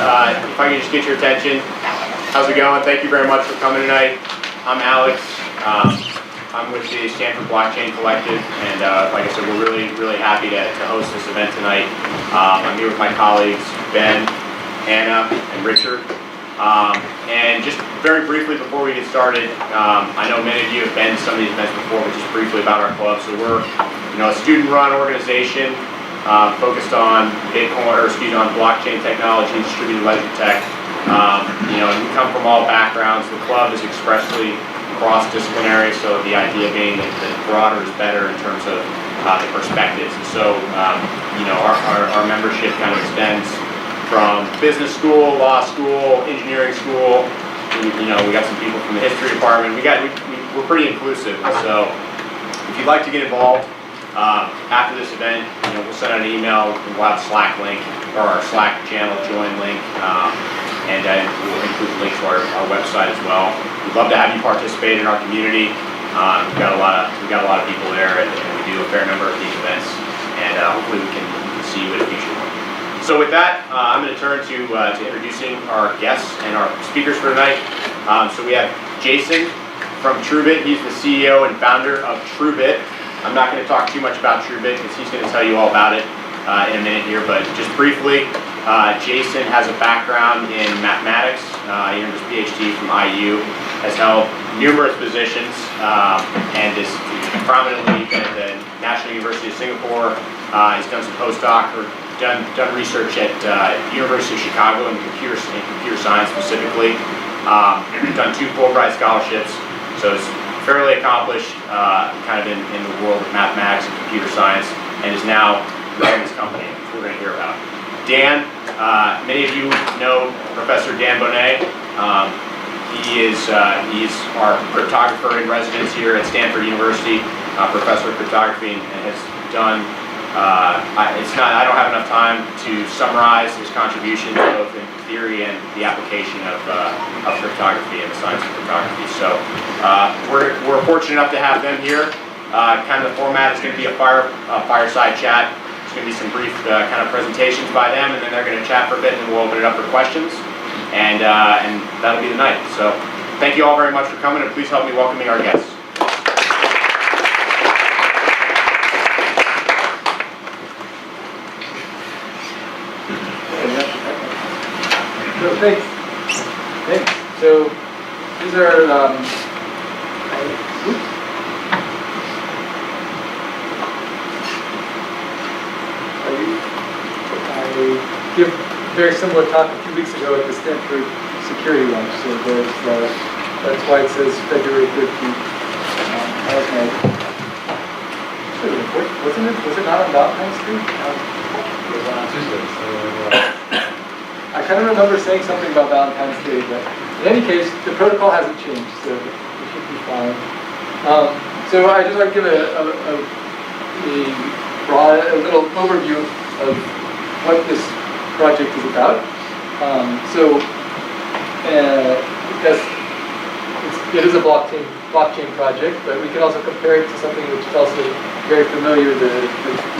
if I can just get your attention. How's it going? Thank you very much for coming tonight. I'm Alex. I'm with the Stanford Blockchain Collective, and like I said, we're really happy to host this event tonight. I'm here with my colleagues, Ben, Anna, and Richard. And just very briefly before we get started, I know many of you have been to some of these events before, but just briefly about our club. So we're, a student-run organization focused on on blockchain technology, distributed ledger tech. And we come from all backgrounds. The club is expressly cross-disciplinary, so the idea being that broader is better in terms of the perspectives. And so, our membership kind of extends from business school, law school, engineering school. We got some people from the history department. We're pretty inclusive. And so, if you'd like to get involved after this event, we'll send out an email. We'll have a Slack link or our Slack channel join link, and we'll include a link to our website as well. We'd love to have you participate in our community. We've got a lot of people there, and we do a fair number of these events. And hopefully we can see you in a future one. So with that, I'm going to turn to introducing our guests and our speakers for tonight. So we have Jason from Truebit. He's the CEO and founder of Truebit. I'm not going to talk too much about Truebit because he's going to tell you all about it in a minute here. But just briefly, Jason has a background in mathematics. He earned his PhD from IU, has held numerous positions, and is prominently been at the National University of Singapore. He's done some postdoc or done research at University of Chicago in computer science specifically. Done 2 Fulbright scholarships, so it's fairly accomplished kind of in the world of mathematics and computer science, and is now running this company, which we're going to hear about. Dan, many of you know Professor Dan Boneh. He's our cryptographer in residence here at Stanford University, professor of cryptography, and has done. I don't have enough time to summarize his contributions both in theory and the application of cryptography and the science of cryptography. So we're fortunate enough to have them here. Kind of the format is going to be a fireside chat. It's going to be some brief kind of presentations by them, and then they're going to chat for a bit, and then we'll open it up for questions, and that'll be the night. So thank you all very much for coming, and please help me welcoming our guests. So thanks. So these are I give a very similar talk a few weeks ago at the Stanford security lunch. So that's why it says February 13th. That was my. Was it not on Valentine's Day? It was on Tuesday. So. I kind of remember saying something about Valentine's Day, but in any case, the protocol hasn't changed, so it should be fine. So I just want to give a little overview of what this project is about. It is a blockchain project, but we can also compare it to something which is also very familiar, the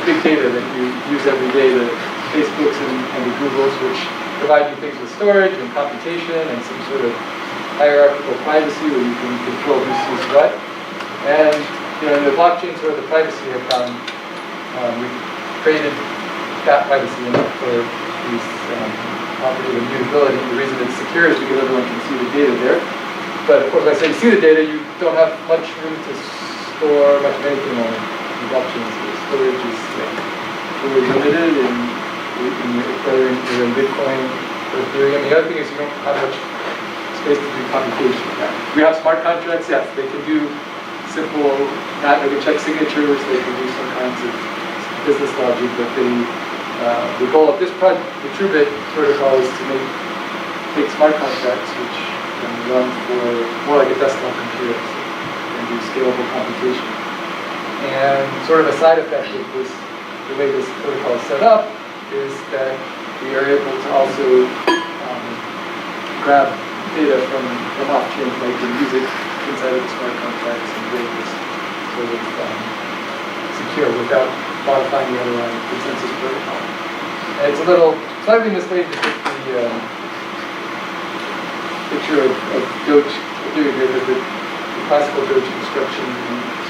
big data that you use every day, the Facebooks and the Googles, which provide you things with storage and computation and some sort of hierarchical privacy where you can control who sees what. And in the blockchains where the privacy have come, we've created that privacy for these property of immutability. The reason it's secure is because everyone can see the data there. But of course, when I say you see the data, you don't have much room to store much of anything on the blockchains. The storage is really limited, and whether you're in Bitcoin or Ethereum. The other thing is you don't have much space to do computation. We have smart contracts, yes, they can do simple, they can check signatures, they can do some kinds of business logic, but the goal of this project, the Truebit protocol, is to take smart contracts which can run for more like a desktop computer and do scalable computation. And sort of a side effect of this, the way this protocol is set up, is that we are able to also grab data from off-chain, like the music inside of the smart contracts, and make this sort of secure without modifying the underlying consensus protocol. And it's a little slightly misleading to put the picture of Doge-Ethereum here, but the classical Doge instruction,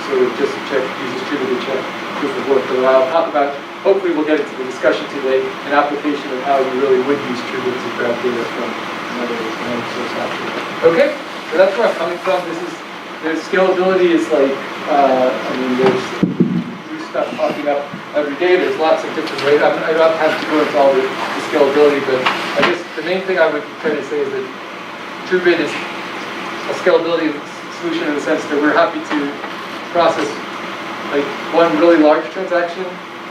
so just check, uses Truebit to check proof of work. But I'll talk about, hopefully we'll get into the discussion today, an application of how you really would use Truebit to grab data from another source actually. Okay, so that's where I'm coming from. There's scalability is like, there's new stuff popping up every day. There's lots of different ways. I don't have time to go into all the scalability, but I guess the main thing I would try to say is that Truebit is a scalability solution in the sense that we're happy to process like one really large transaction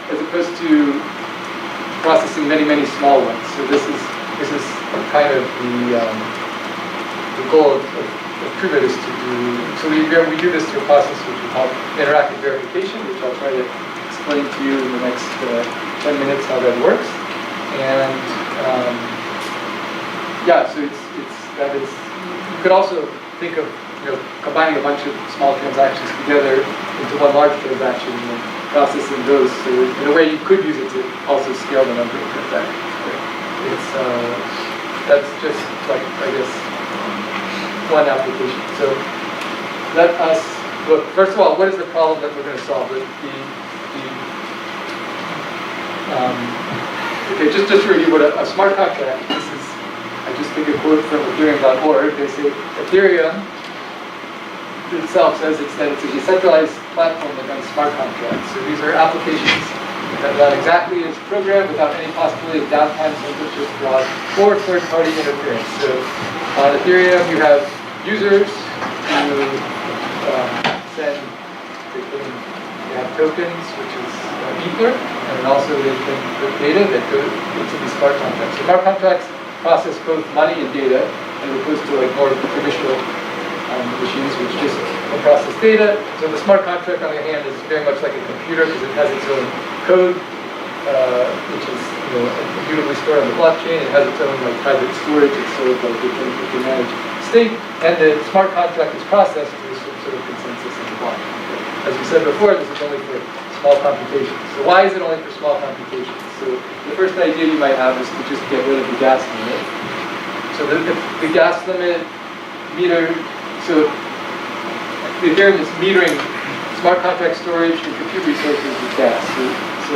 as opposed to processing many, many small ones. So this is kind of the goal of Truebit is to do. So we do this through a process which we call interactive verification, which I'll try to explain to you in the next 10 minutes how that works. And so that is. You could also think of combining a bunch of small transactions together into one large transaction and then processing those. So in a way, you could use it to also scale the number of transactions. That's just like I guess one application. So let us look. First of all, what is the problem that we're going to solve? Okay, just to review what a smart contract. I just took a quote from Ethereum.org. They say Ethereum itself says that it's a decentralized platform that runs smart contracts. So these are applications that run exactly as programmed without any possibility of downtime, temperature, fraud, or third-party interference. So on Ethereum, you have users who they have tokens, which is Ether, and also they can put data that go into these smart contracts. So smart contracts process both money and data, as opposed to like more traditional machines which just process data. So the smart contract, on the other hand, is very much like a computer because it has its own code, which is immutably stored on the blockchain. It has its own like private storage. It's sort of like it can manage state, and the smart contract is processed through some sort of consensus in the blockchain. As we said before, this is only for small computations. So why is it only for small computations? So the first idea you might have is to just get rid of the gas limit. So the gas limit meter, so Ethereum is metering smart contract storage and compute resources with gas. So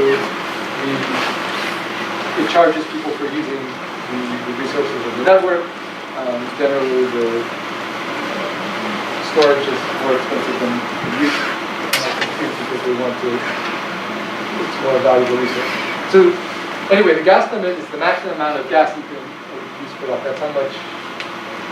it charges people for using the resources of the network. Generally, the storage is more expensive than the use compute because they want to. It's more valuable resource. So anyway, the gas limit is the maximum amount of gas you can use per block. That's how much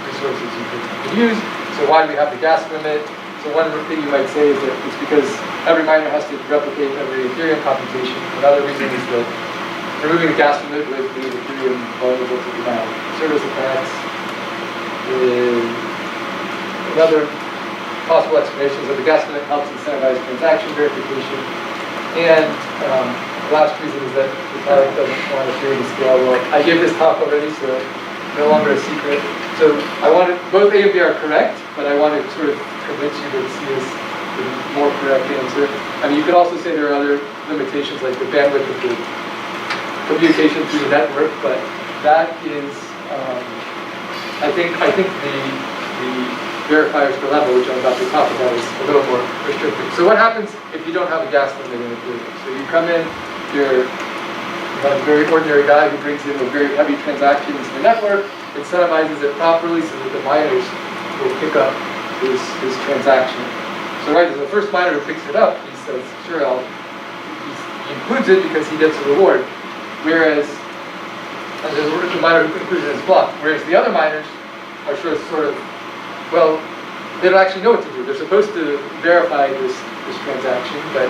resources you can use. So why do we have the gas limit? So one thing you might say is that it's because every miner has to replicate every Ethereum computation. Another reason is that removing the gas limit would leave Ethereum vulnerable to denial of service attacks. Another possible explanation is that the gas limit helps incentivize transaction verification. And the last reason is that the product doesn't want Ethereum to scale well. I gave this talk already, so no longer a secret. So both A and B are correct, but I want to sort of convince you that C is the more correct answer. I mean, you could also say there are other limitations like the bandwidth of the communication through the network, but that is, I think the verifiers per level, which I'm about to talk about, is a little more restrictive. So what happens if you don't have a gas limit in Ethereum? So you come in, you're a very ordinary guy who brings in a very heavy transaction into the network, incentivizes it properly so that the miners will pick up his transaction. So right, as the first miner who picks it up, he says, sure, he includes it because he gets a reward. Whereas, the miner who includes it in his block. Whereas the other miners are sort of, well, they don't actually know what to do. They're supposed to verify this transaction, but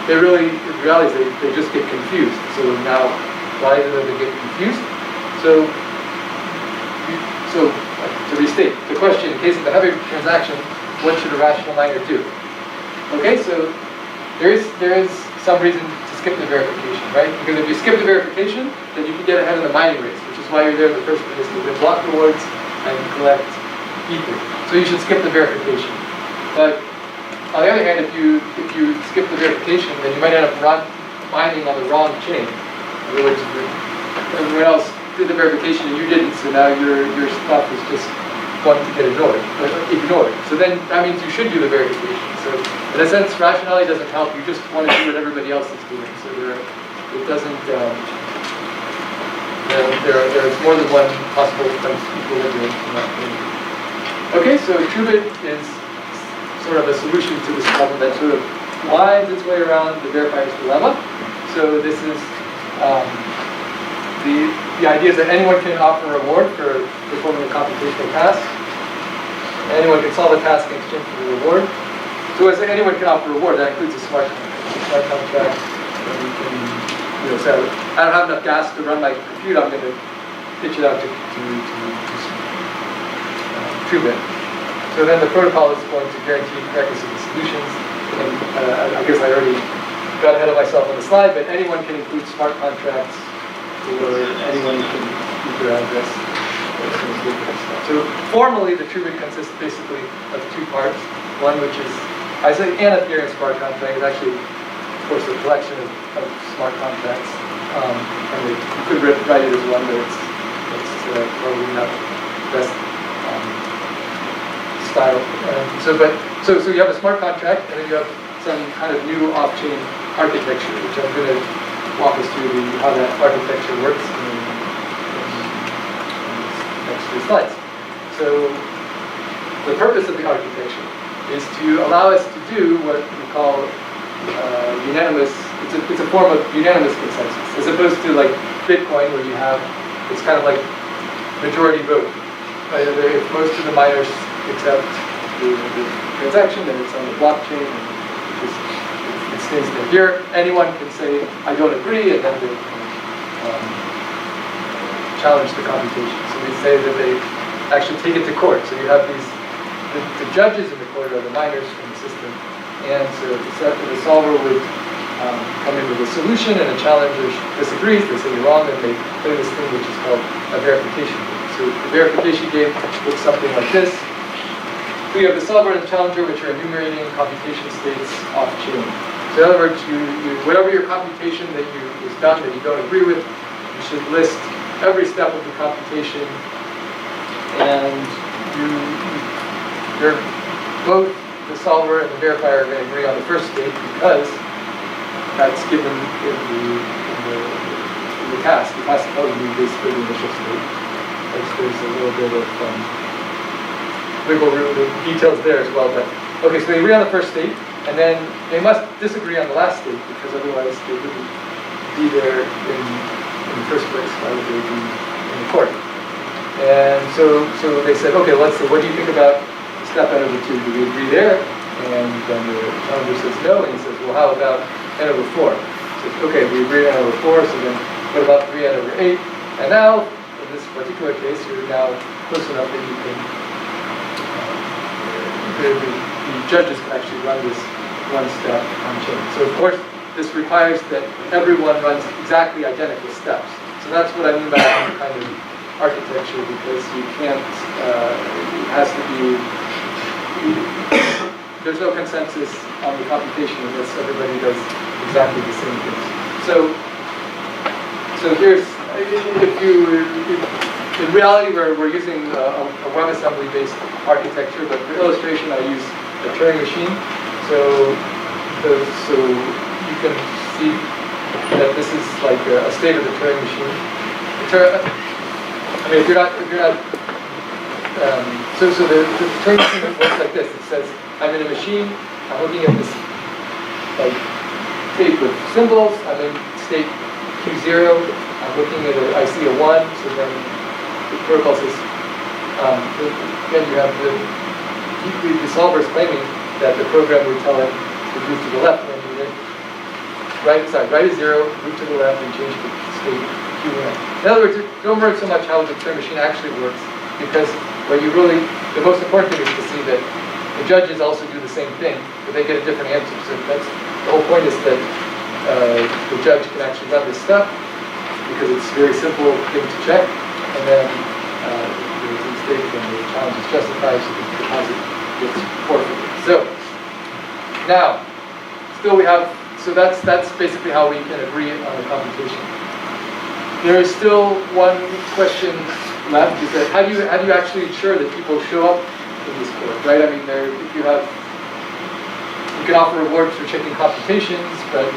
in reality, they just get confused. So now, why do they get confused? So to restate the question, in case of a heavy transaction, what should a rational miner do? Okay, so there is some reason to skip the verification, right? Because if you skip the verification, then you can get ahead of the mining race, which is why you're there in the first place, to get block rewards and collect Ether. So you should skip the verification. But on the other hand, if you skip the verification, then you might end up mining on the wrong chain. In other words, everyone else did the verification and you didn't, so now your stuff is just going to get ignored. So then that means you should do the verification. So in a sense, rationality doesn't help. You just want to do what everybody else is doing. So it doesn't. There's more than one possible equilibrium in that thing. Okay, so Truebit is sort of a solution to this problem that sort of winds its way around the verifier's dilemma. So this is the idea is that anyone can offer a reward for performing a computational task. Anyone can solve a task in exchange for the reward. So as anyone can offer a reward, that includes a smart contract. And you can, say, I don't have enough gas to run my computer, I'm going to pitch it out to Truebit. So then the protocol is going to guarantee correctness of the solutions. And I guess I already got ahead of myself on the slide, but anyone can include smart contracts, or anyone can use their address. So formally, the Truebit consists basically of two parts. One, which is, I say an Ethereum smart contract, is actually, of course, a collection of smart contracts. And you could write it as one, but it's probably not the best style. So you have a smart contract, and then you have some kind of new off-chain architecture, which I'm going to walk us through how that architecture works in the next few slides. So the purpose of the architecture is to allow us to do what we call unanimous. It's a form of unanimous consensus, as opposed to like Bitcoin, where you have it's kind of like majority vote. If most of the miners accept the transaction, then it's on the blockchain, and it stays there. Here, anyone can say, I don't agree, and then they challenge the computation. So we say that they actually take it to court. So you have the judges in the court are the miners from the system, and so the solver would come in with a solution, and a challenger disagrees, they say you're wrong, and they play this thing which is called a verification game. So the verification game looks something like this. So you have the solver and the challenger, which are enumerating computation states off-chain. So in other words, whatever your computation that is done that you don't agree with, you should list every step of the computation, and you're both the solver and the verifier are going to agree on the first state because that's given in the task. The task tells you basically the initial state. There's a little bit of wiggle room, the details there as well. But okay, so they agree on the first state, and then they must disagree on the last state because otherwise they wouldn't be there in the first place. Why would they be in the court? And so they said, okay, let's see. What do you think about step n over 2? Do we agree there? And then the challenger says no, and he says, well, how about n over 4? So okay, we agree on n over 4. So then, what about 3n over 8? And now, in this particular case, you're now close enough that you can. The judges can actually run this one step on chain. So of course, this requires that everyone runs exactly identical steps. So that's what I mean by that kind of architecture, because you can't. It has to be. There's no consensus on the computation unless everybody does exactly the same thing. So here's in reality we're using a WebAssembly-based architecture, but for illustration I use a Turing Machine. So you can see that this is like a state of the Turing Machine. I mean, if you're not. So the Turing Machine works like this. It says, I'm in a machine, I'm looking at this like tape with symbols, I'm in state Q0, I'm looking at I see a 1, so then the protocol says, then you have the solver is claiming that the program would tell it to move to the left when you write is 0, move to the left and change the state Q1. In other words, don't worry so much how the Turing Machine actually works, because what you really, the most important thing is to see that the judges also do the same thing, but they get a different answer. So that's the whole point, is that the judge can actually run this step because it's a very simple thing to check, and then there's a mistake and the challenge is justified, so the deposit gets forfeited. So now, still we have. So that's basically how we can agree on the computation. There is still one question left, is that how do you actually ensure that people show up in this course, right? I mean, if you can offer rewards for checking computations, but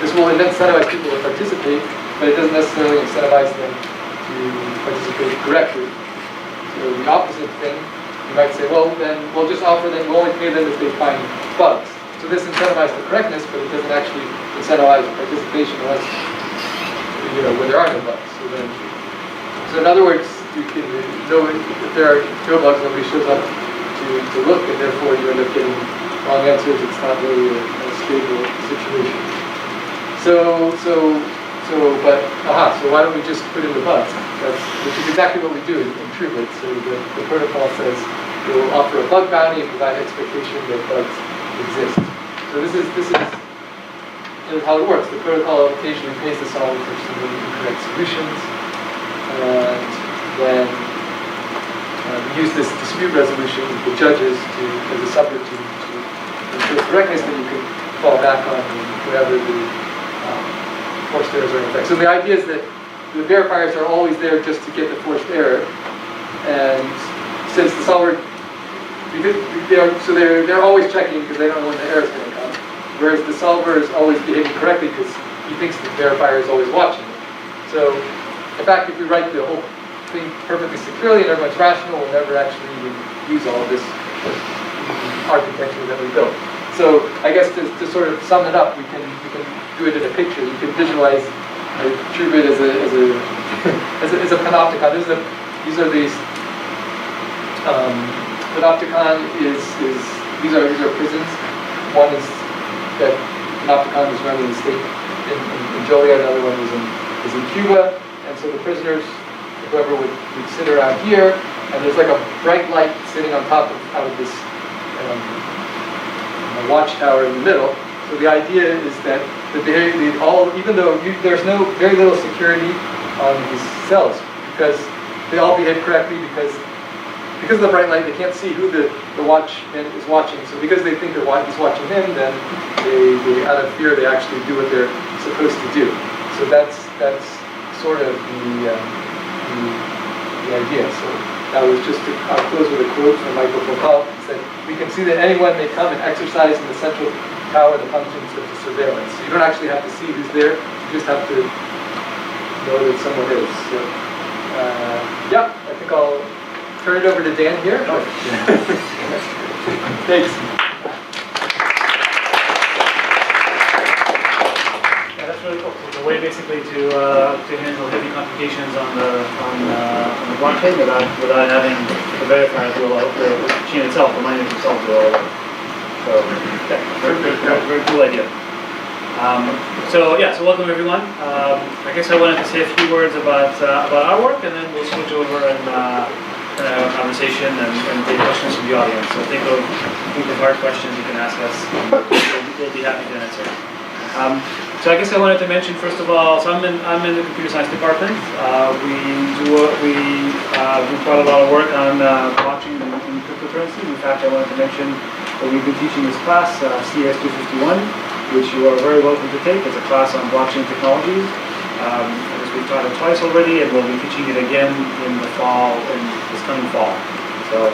this will incentivize people to participate, but it doesn't necessarily incentivize them to participate correctly. So the opposite thing, you might say, well, then we'll just offer them, we'll only pay them if they find bugs. So this incentivizes the correctness, but it doesn't actually incentivize participation unless, when there are no bugs. So in other words, you can know if there are no bugs, nobody shows up to look, and therefore you end up getting wrong answers. It's not really a stable situation. So why don't we just put in the bugs? Which is exactly what we do in Truebit. So the protocol says it will offer a bug bounty and provide expectation that bugs exist. So this is how it works. The protocol occasionally pays the solver for some incorrect solutions, and then we use this dispute resolution with the judges as a subroutine to ensure correctness that you can fall back on whenever the forced errors are in effect. So the idea is that the verifiers are always there just to get the forced error, and since the solver, they're always checking because they don't know when the error is going to come, whereas the solver is always behaving correctly because he thinks the verifier is always watching. So in fact, if we write the whole thing perfectly securely and everyone's rational, we'll never actually even use all this architecture that we built. So I guess to sort of sum it up, we can do it in a picture. You can visualize Truebit as a panopticon. These are these. Panopticon is these are prisons. One is that panopticon is running in state in Joliet. Another one is in Cuba. And so the prisoners, whoever would sit around here, and there's like a bright light sitting on top of this watchtower in the middle. So the idea is that even though there's very little security on these cells, because they all behave correctly, because of the bright light, they can't see who the watchman is watching. So because they think that he's watching him, then they out of fear, they actually do what they're supposed to do. So that's sort of the idea. So that was just I'll close with a quote from Michael Foucault. He said, "We can see that anyone may come and exercise in the central tower the functions of the surveillance." So you don't actually have to see who's there. You just have to know that someone is. So yeah, I think I'll turn it over to Dan here. Oh. Thanks. Yeah, that's really cool. So it's a way basically to handle heavy computations on the blockchain without having the verifier do all the chain itself, the miners themselves do all the work. So yeah, very cool idea. So welcome everyone. I guess I wanted to say a few words about our work, and then we'll switch over and have a conversation and take questions from the audience. So think of hard questions you can ask us. We'll be happy to answer. So I guess I wanted to mention first of all. So I'm in the computer science department. We do quite a lot of work on blockchain and cryptocurrency. In fact, I wanted to mention that we've been teaching this class, CS 251, which you are very welcome to take. It's a class on blockchain technologies. I guess we've taught it twice already, and we'll be teaching it again in the fall, in this coming fall. So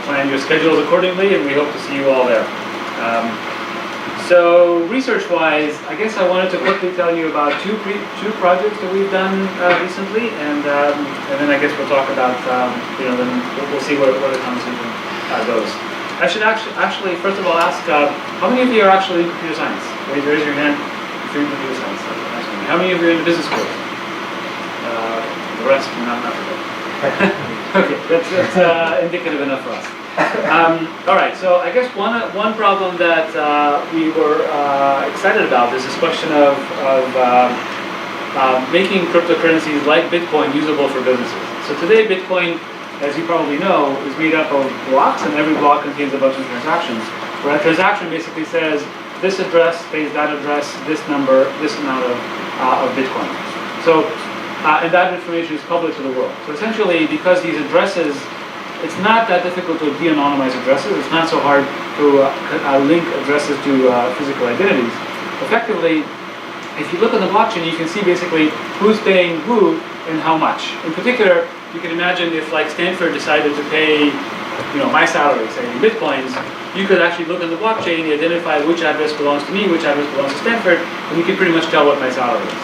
plan your schedules accordingly, and we hope to see you all there. So research-wise, I guess I wanted to quickly tell you about two projects that we've done recently, and then I guess we'll talk about then we'll see where the conversation goes. I should actually first of all ask how many of you are actually in computer science? Raise your hand if you're in computer science. How many of you are in the business school? The rest, not really. Okay, that's indicative enough for us. All right, so I guess one problem that we were excited about is this question of making cryptocurrencies like Bitcoin usable for businesses. So today, Bitcoin, as you probably know, is made up of blocks, and every block contains a bunch of transactions. Where a transaction basically says, this address pays that address, this number, this amount of Bitcoin. So, and that information is public to the world. So essentially, because these addresses, it's not that difficult to de-anonymize addresses. It's not so hard to link addresses to physical identities. Effectively, if you look at the blockchain, you can see basically who's paying who and how much. In particular, you can imagine if like Stanford decided to pay, my salary, say in Bitcoins, you could actually look at the blockchain, identify which address belongs to me, which address belongs to Stanford, and you can pretty much tell what my salary is,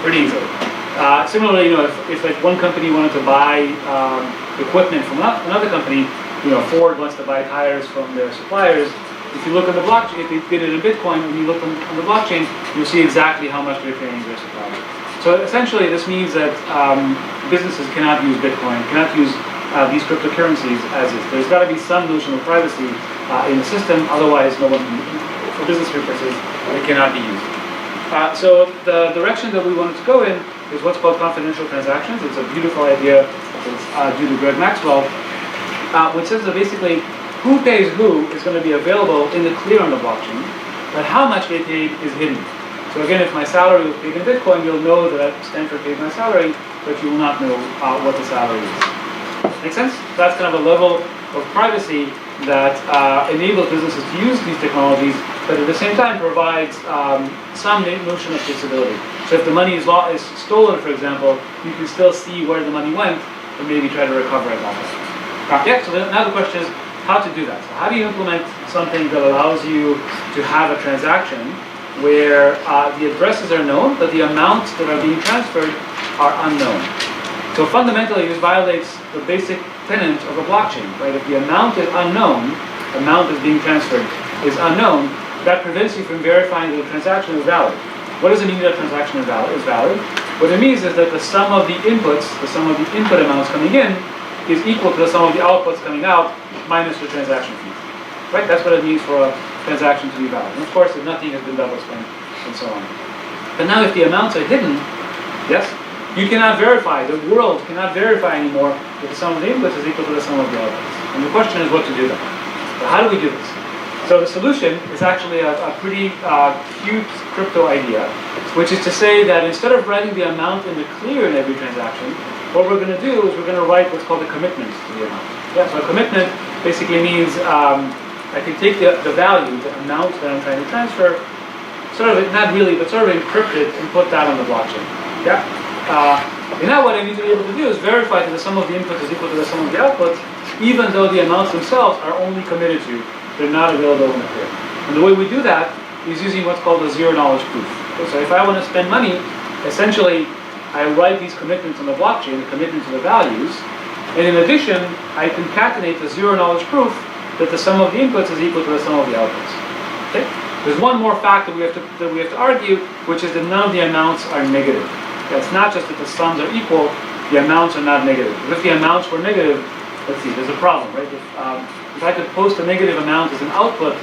pretty easily. Similarly, if like one company wanted to buy equipment from another company, Ford wants to buy tires from their suppliers. If you look on the blockchain, if they did it in Bitcoin, when you look on the blockchain, you'll see exactly how much they're paying their supplier. So essentially, this means that businesses cannot use Bitcoin, cannot use these cryptocurrencies as is. There's got to be some notion of privacy in the system, otherwise no one can, for business purposes, it cannot be used. So the direction that we wanted to go in is what's called confidential transactions. It's a beautiful idea. It's due to Greg Maxwell, which says that basically who pays who is going to be available in the clear on the blockchain, but how much they paid is hidden. So again, if my salary was paid in Bitcoin, you'll know that Stanford paid my salary, but you will not know what the salary is. Make sense? That's kind of a level of privacy that enables businesses to use these technologies, but at the same time provides some notion of traceability. So if the money is stolen, for example, you can still see where the money went and maybe try to recover it that way. So now the question is how to do that. So how do you implement something that allows you to have a transaction where the addresses are known, but the amounts that are being transferred are unknown? So fundamentally, this violates the basic tenet of a blockchain, right? If the amount is unknown, amount that's being transferred is unknown, that prevents you from verifying that the transaction is valid. What does it mean that a transaction is valid? What it means is that the sum of the inputs, the sum of the input amounts coming in, is equal to the sum of the outputs coming out minus the transaction fee. Right? That's what it means for a transaction to be valid. And of course, if nothing has been double spent and so on. But now if the amounts are hidden, yes, you cannot verify, the world cannot verify anymore that the sum of the inputs is equal to the sum of the outputs. And the question is what to do then. So how do we do this? So the solution is actually a pretty cute crypto idea, which is to say that instead of writing the amount in the clear in every transaction, what we're going to do is we're going to write what's called a commitment to the amount. Yeah, so a commitment basically means I can take the value, the amount that I'm trying to transfer, sort of, not really, but sort of encrypt it and put that on the blockchain. Yeah? And now what I need to be able to do is verify that the sum of the inputs is equal to the sum of the outputs, even though the amounts themselves are only committed to, they're not available in the clear. And the way we do that is using what's called a zero-knowledge proof. Okay, so if I want to spend money, essentially, I write these commitments on the blockchain, the commitment to the values, and in addition, I concatenate the zero-knowledge proof that the sum of the inputs is equal to the sum of the outputs. Okay? There's one more fact that we have to argue, which is that none of the amounts are negative. It's not just that the sums are equal, the amounts are not negative. If the amounts were negative, let's see, there's a problem, right? If I could post a negative amount as an output,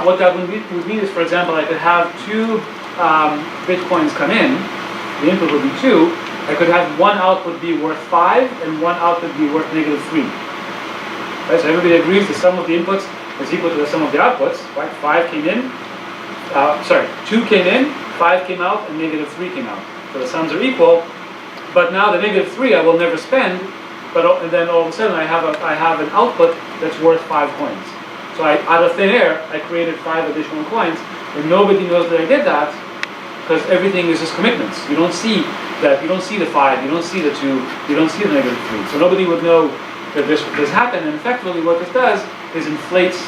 what that would mean is, for example, I could have 2 Bitcoins come in, the input would be 2, I could have one output be worth 5 and one output be worth -3. Right? So everybody agrees the sum of the inputs is equal to the sum of the outputs, right? 2 came in, 5 came out, and -3 came out. So the sums are equal, but now the -3 I will never spend, and then all of a sudden I have an output that's worth 5 coins. So out of thin air, I created 5 additional coins, and nobody knows that I did that, because everything is just commitments. You don't see that, you don't see the 5, you don't see the 2, you don't see the -3. So nobody would know that this happened, and effectively what this does is inflates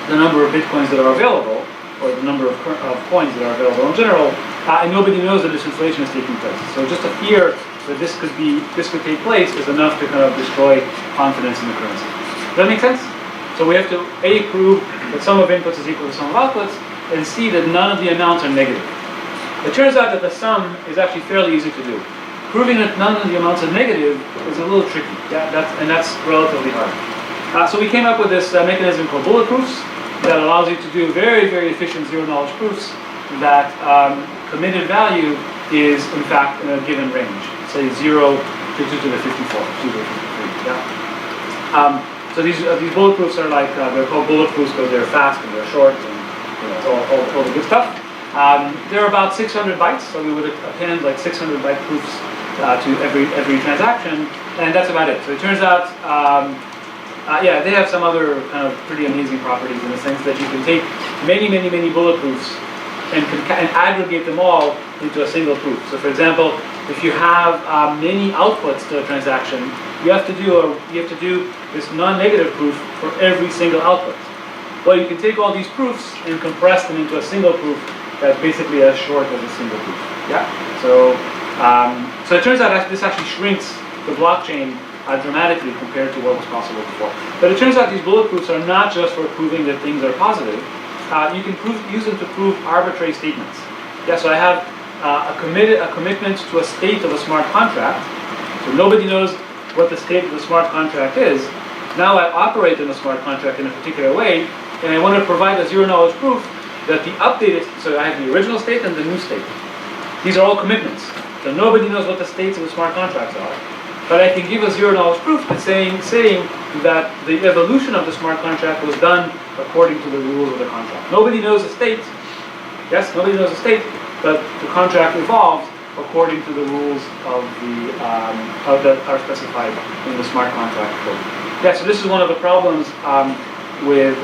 the number of Bitcoins that are available, or the number of coins that are available in general, and nobody knows that this inflation is taking place. So just a fear that this could take place is enough to kind of destroy confidence in the currency. Does that make sense? So we have to A, prove that sum of inputs is equal to sum of outputs, and C, that none of the amounts are negative. It turns out that the sum is actually fairly easy to do. Proving that none of the amounts are negative is a little tricky, that's relatively hard. So we came up with this mechanism called bulletproofs that allows you to do very, very efficient zero-knowledge proofs that committed value is, in fact, in a given range, say 0 to 2 to the 54, 2 to the 53. Yeah? So these bulletproofs are like, they're called bulletproofs because they're fast and they're short and all the good stuff. They're about 600 bytes, so we would append like 600 byte proofs to every transaction, and that's about it. So it turns out, they have some other kind of pretty amazing properties in the sense that you can take many, many, many bulletproofs and aggregate them all into a single proof. So for example, if you have many outputs to a transaction, you have to do this non-negative proof for every single output. Well, you can take all these proofs and compress them into a single proof that's basically as short as a single proof. Yeah. So so it turns out that this actually shrinks the blockchain dramatically compared to what was possible before. But it turns out these bullet proofs are not just for proving that things are positive. You can use them to prove arbitrary statements. Yeah, so I have a commitment to a state of a smart contract. So nobody knows what the state of the smart contract is. Now I operate in a smart contract in a particular way, and I want to provide a zero-knowledge proof that the updated, so I have the original state and the new state. These are all commitments. So nobody knows what the states of the smart contracts are. But I can give a zero-knowledge proof that's saying that the evolution of the smart contract was done according to the rules of the contract. Nobody knows the state. Yes, nobody knows the state, but the contract evolved according to the rules of that are specified in the smart contract code. Yeah, so this is one of the problems with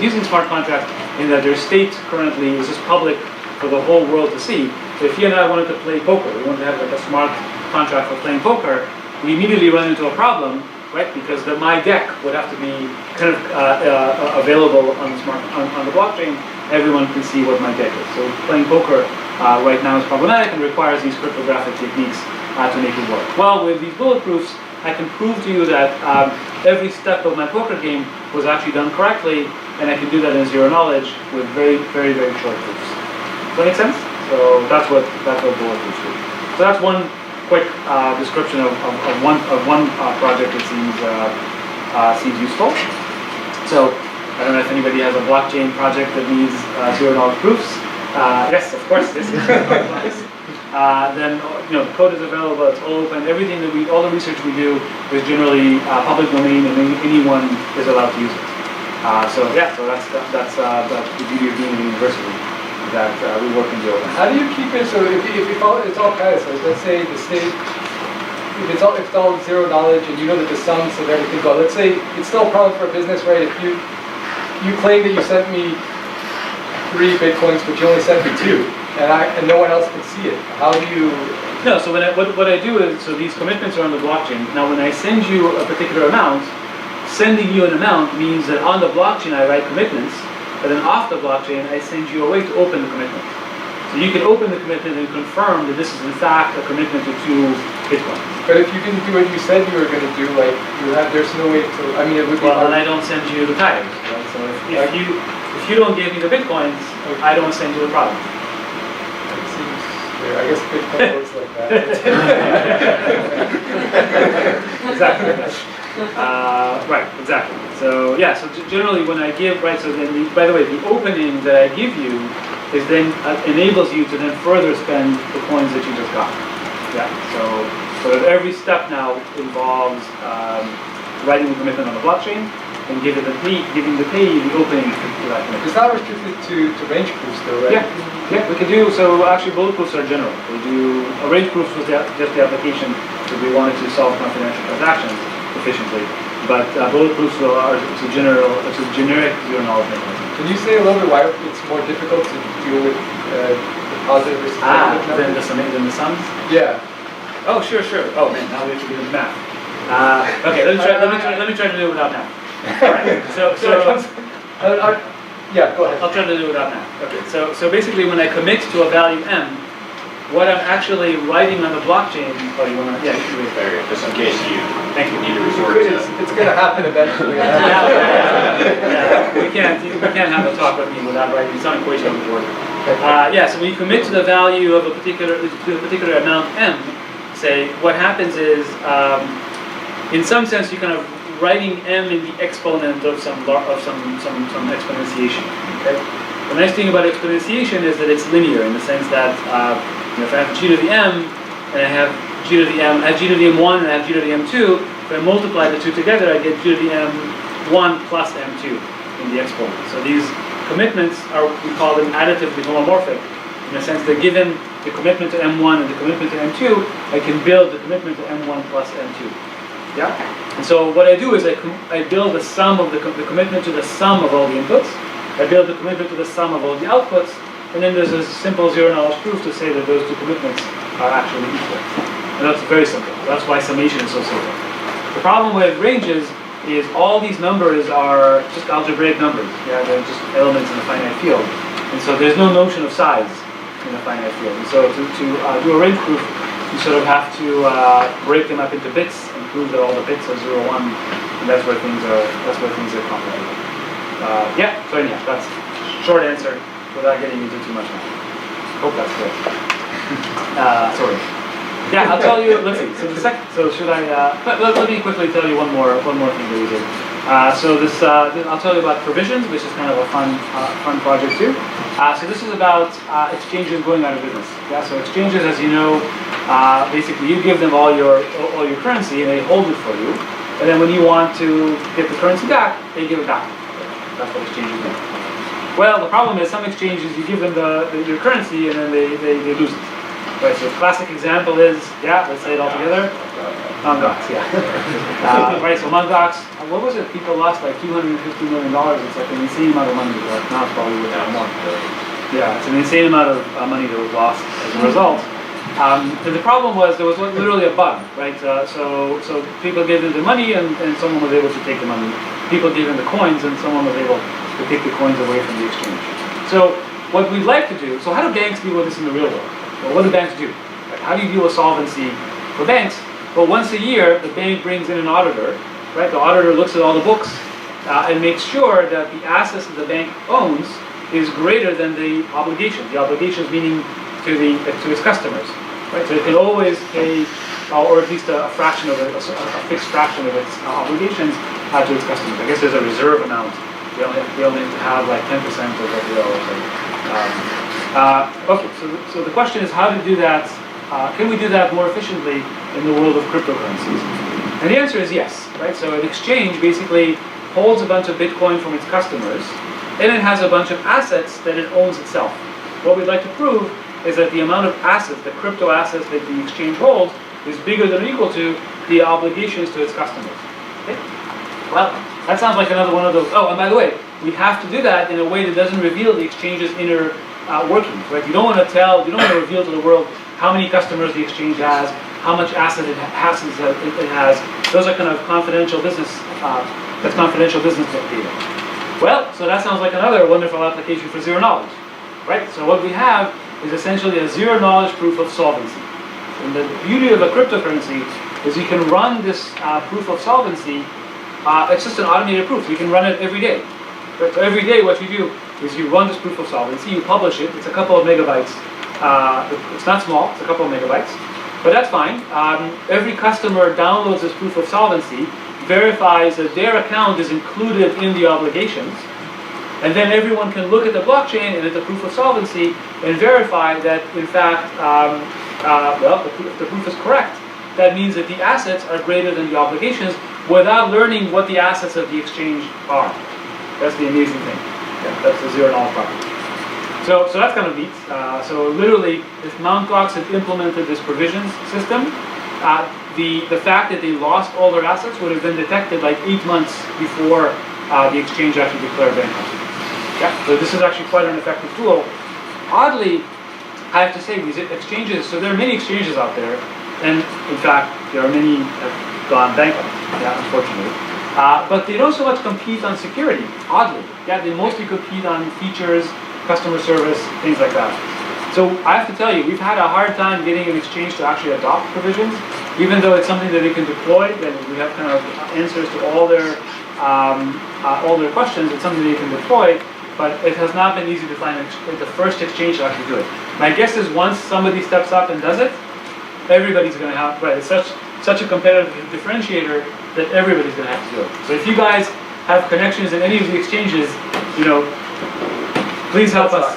using smart contracts, in that their state currently is just public for the whole world to see. So if you and I wanted to play poker, we wanted to have like a smart contract for playing poker, we immediately run into a problem, right? Because my deck would have to be kind of available on the blockchain. Everyone can see what my deck is. So playing poker right now is problematic and requires these cryptographic techniques to make it work. Well, with these bullet proofs, I can prove to you that every step of my poker game was actually done correctly, and I can do that in zero knowledge with very, very, very short proofs. Does that make sense? So that's what bullet proofs do. So that's one quick description of one project that seems useful. So I don't know if anybody has a blockchain project that needs zero-knowledge proofs. Yes, of course. This is then the code is available. It's all open. Everything that all the research we do is generally public domain, and anyone is allowed to use it. So that's the beauty of being a university, that we work in the open. How do you keep it, so if you follow, it's all kind of, so let's say the state, if it's all zero knowledge and you know that the sums of everything go, let's say it's still a problem for a business, right? If you claim that you sent me 3 Bitcoins, but you only sent me 2, and no one else can see it, how do you? No, so what I do is, so these commitments are on the blockchain. Now when I send you a particular amount, sending you an amount means that on the blockchain I write commitments, but then off the blockchain I send you a way to open the commitment. So you can open the commitment and confirm that this is in fact a commitment to 2 Bitcoins. But if you didn't do what you said you were going to do, like there's no way to. I mean, it would be. Well, then I don't send you the titles, right? So if you don't give me the Bitcoins, I don't send you the product. It seems fair. I guess Bitcoin works like that. Exactly. Right, exactly. So yeah, so generally when I give, right, so then by the way, the opening that I give you is then enables you to then further spend the coins that you just got. Yeah. So every step now involves writing the commitment on the blockchain and giving the payee the opening to that commitment. It's not restricted to range proofs though, right? Yeah, we can do, so actually bullet proofs are general. We do, a range proofs was just the application that we wanted to solve confidential transactions efficiently. But bullet proofs are it's a generic zero-knowledge mechanism. Can you say a little bit why it's more difficult to deal with the positive versus negative numbers? Than the sums? Yeah. Oh, sure. Oh man, now we have to do the math. Okay, let me try to do it without math. All right. Yeah, go ahead. I'll try to do it without math. Okay. So basically, when I commit to a value m, what I'm actually writing on the blockchain. Oh, you wanna? Yeah, you can read it there, Just in case you need to resort to. It's going to happen eventually. Yeah, we can't have a talk with me without writing some equation on the board. So when you commit to the value of a particular amount m, say what happens is, in some sense, you're kind of writing m in the exponent of some exponentiation. Okay. The nice thing about exponentiation is that it's linear in the sense that if I have g to the m and I have g to the m, I have g to the m1 and I have g to the m2. If I multiply the two together, I get g to the m1 plus m2 in the exponent. So these commitments we call them additively homomorphic, in the sense that given the commitment to m1 and the commitment to m2, I can build the commitment to m1 plus m2. Yeah. And so what I do is I build the sum of the commitment to the sum of all the inputs, I build the commitment to the sum of all the outputs, and then there's a simple zero-knowledge proof to say that those two commitments are actually equal. And that's very simple. That's why summation is so simple. The problem with ranges is all these numbers are just algebraic numbers. Yeah, they're just elements in a finite field. And so there's no notion of size in a finite field. And so to do a range proof, you sort of have to break them up into bits and prove that all the bits are 0, 1, and that's where things are complicated. Yeah, so anyhow, that's a short answer without getting into too much now. Hope that's good. Sorry. Yeah, I'll tell you. Let's see. So should I? Let me quickly tell you one more thing that we did. I'll tell you about provisions, which is kind of a fun project too. So this is about exchanges going out of business. Yeah. So exchanges, as you know, basically you give them all your currency and they hold it for you, and then when you want to get the currency back, they give it back. That's what exchanges do. Well, the problem is some exchanges you give them your currency and then they lose it. Right, so the classic example is, let's say it all together. Mt. Gox, right, so Mt. Gox, what was it? People lost like $250 million. It's like an insane amount of money. Like now it's probably worth more. Yeah, it's an insane amount of money that was lost as a result. And the problem was there was literally a bug, right? So people gave them the money and someone was able to take the money. People gave them the coins and someone was able to take the coins away from the exchange. So what we'd like to do, so how do banks deal with this in the real world? Well, what do banks do? Like, how do you deal with solvency for banks? Well, once a year, the bank brings in an auditor, right? The auditor looks at all the books and makes sure that the assets that the bank owns is greater than the obligations. The obligations meaning to its customers, right? So it can always pay, or at least a fraction of it, a fixed fraction of its obligations to its customers. I guess there's a reserve amount. They only have to have like 10% of what they owe or something. Okay, so the question is how to do that. Can we do that more efficiently in the world of cryptocurrencies? And the answer is yes, right? So an exchange basically holds a bunch of Bitcoin from its customers, and it has a bunch of assets that it owns itself. What we'd like to prove is that the amount of assets, the crypto assets that the exchange holds, is bigger than or equal to the obligations to its customers. Okay? Well, that sounds like another one of those. Oh, and by the way, we have to do that in a way that doesn't reveal the exchange's inner workings, right? You don't want to reveal to the world how many customers the exchange has, how much asset it has. Those are kind of confidential business. That's confidential business data. Well, so that sounds like another wonderful application for zero knowledge, right? So what we have is essentially a zero knowledge proof of solvency. And the beauty of a cryptocurrency is you can run this proof of solvency. It's just an automated proof. You can run it every day. Right? So every day, what you do is you run this proof of solvency, you publish it, it's a couple of megabytes. It's not small, it's a couple of megabytes, but that's fine. Every customer downloads this proof of solvency, verifies that their account is included in the obligations, and then everyone can look at the blockchain and at the proof of solvency and verify that, in fact, if the proof is correct, that means that the assets are greater than the obligations without learning what the assets of the exchange are. That's the amazing thing. Yeah, that's the zero knowledge property. So that's kind of neat. So literally, if Mt. Gox had implemented this provisions system, the fact that they lost all their assets would have been detected like 8 months before the exchange actually declared bankruptcy. Yeah. So this is actually quite an effective tool. Oddly, I have to say, these exchanges. So there are many exchanges out there, and in fact, there are many that have gone bankrupt. Yeah, unfortunately. But they don't so much compete on security, oddly. Yeah, they mostly compete on features, customer service, things like that. So I have to tell you, we've had a hard time getting an exchange to actually adopt provisions, even though it's something that they can deploy, and we have kind of answers to all their questions. It's something they can deploy, but it has not been easy to find the first exchange to actually do it. My guess is once somebody steps up and does it, everybody's going to have, right, it's such a competitive differentiator that everybody's going to have to do it. So if you guys have connections in any of the exchanges, please help us.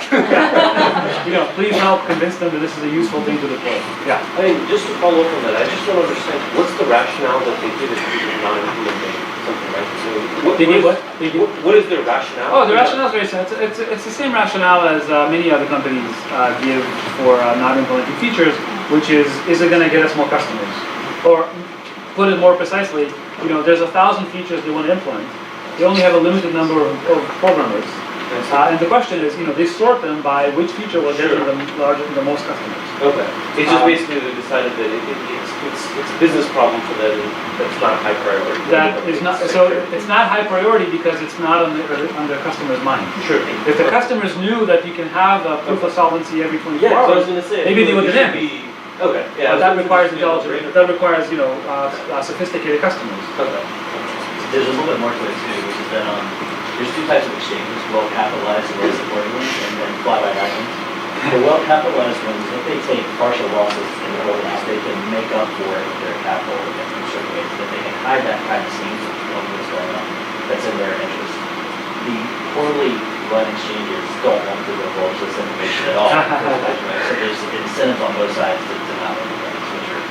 Please help convince them that this is a useful thing to deploy. Yeah. I mean, just to follow up on that, I just want to understand what's the rationale that they did it not implementing something like this? What is their rationale? Oh, the rationale is very simple. It's the same rationale as many other companies give for not implementing features, which is it going to get us more customers? Or put it more precisely, there's 1,000 features they want to implement. They only have a limited number of programmers. And the question is, they sort them by which feature will get them the most customers. Okay. It's just basically they decided that it's a business problem for them that's not high priority. That is not, so it's not high priority because it's not on the customer's mind. Sure. If the customers knew that you can have a proof of solvency every 24 Yeah, so I was hours, going to say, maybe they would have be. Okay. Yeah. but that requires intelligence, that requires, sophisticated customers. Okay. There's a little bit more to it too, which is that there's two types of exchanges, well-capitalized and well-supported ones, and then fly-by-night ones. The well-capitalized ones, if they take partial losses in the holdings, they can make up for it with their capital in certain ways, that they can hide that kind of seams of what's going on. That's in their interest. The poorly run exchanges don't want to divulge this information at all. So there's incentives on both sides to not make things, which are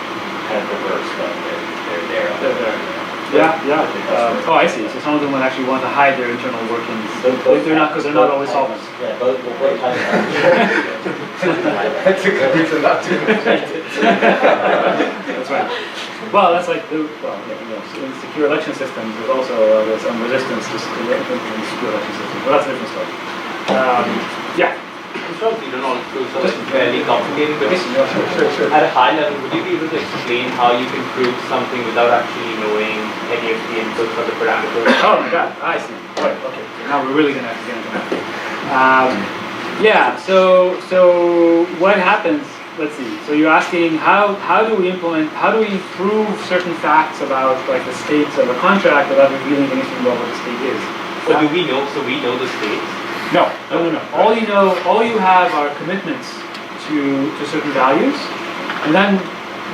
kind of perverse, but they're there. They're there. Yeah. I see. So some of them would actually want to hide their internal workings. They're not, because they're not always solvent. Yeah, both types. That's a good reason not to. That's right. Well, that's like in secure election systems, there's also there's some resistance to secure election systems, but that's a different story. Yeah. Probably don't all prove something fairly complicated, but Sure. at a high level, would you be able to explain how you can prove something without actually knowing any of the inputs or the parameters? Oh my God, I see. Right. Okay. Now we're really gonna have to get into that. So what happens? Let's see. So you're asking how do we prove certain facts about like the states of a contract without revealing anything about what the state is? But do we know? So we know the states. No. All you have are commitments to certain values, and then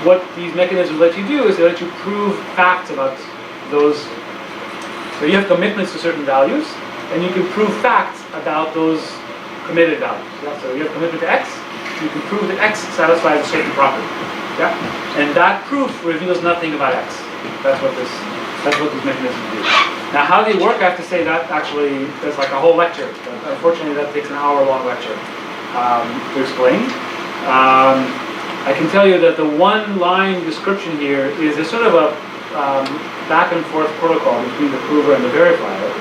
what these mechanisms let you do is they let you prove facts about those. So you have commitments to certain values, and you can prove facts about those committed values. Yeah? So you have commitment to X, you can prove that X satisfies a certain property. Yeah? And that proof reveals nothing about X. That's what these mechanisms do. Now, how they work, I have to say that actually there's like a whole lecture. But unfortunately, that takes an hour-long lecture to explain. I can tell you that the one-line description here is a sort of a back-and-forth protocol between the prover and the verifier.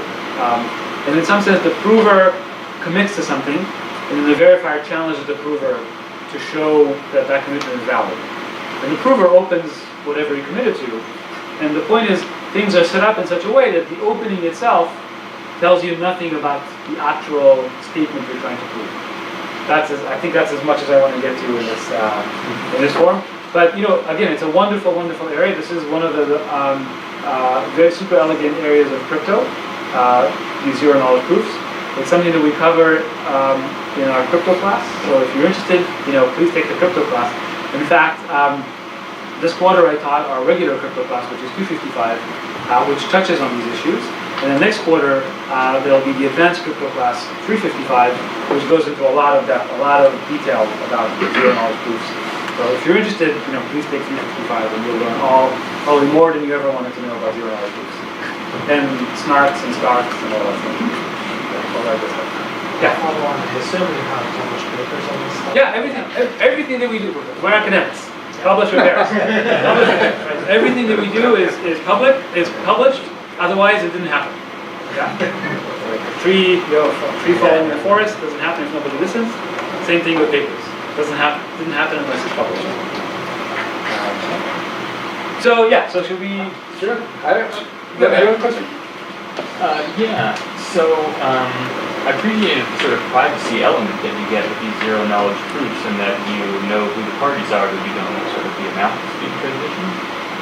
And in some sense, the prover commits to something, and then the verifier challenges the prover to show that that commitment is valid. And the prover opens whatever he committed to. And the point is, things are set up in such a way that the opening itself tells you nothing about the actual statement you're trying to prove. I think that's as much as I want to get to in this form. But again, it's a wonderful, wonderful area. This is one of the very super elegant areas of crypto, these zero knowledge proofs. It's something that we cover in our crypto class. So if you're interested, please take the crypto class. In fact, this quarter I taught our regular crypto class, which is 255, which touches on these issues. And the next quarter, there'll be the advanced crypto class 355, which goes into a lot of depth, a lot of detail about zero knowledge proofs. So if you're interested, please take 355 and you'll learn probably more than you ever wanted to know about zero knowledge proofs. And snarks and starks and all that stuff. All that good stuff. Yeah. I assume you have published papers on this stuff. Yeah, everything that we do, we're academics. Publish or perish. Everything that we do is published. Otherwise, it didn't happen. Yeah. Like a tree falling in the forest doesn't happen if nobody listens. Same thing with papers. Didn't happen unless it's published. So should we? Sure. I have a question. I appreciated the sort of privacy element that you get with these zero knowledge proofs, and that you know who the parties are, but you don't know sort of the amount of speed transmission.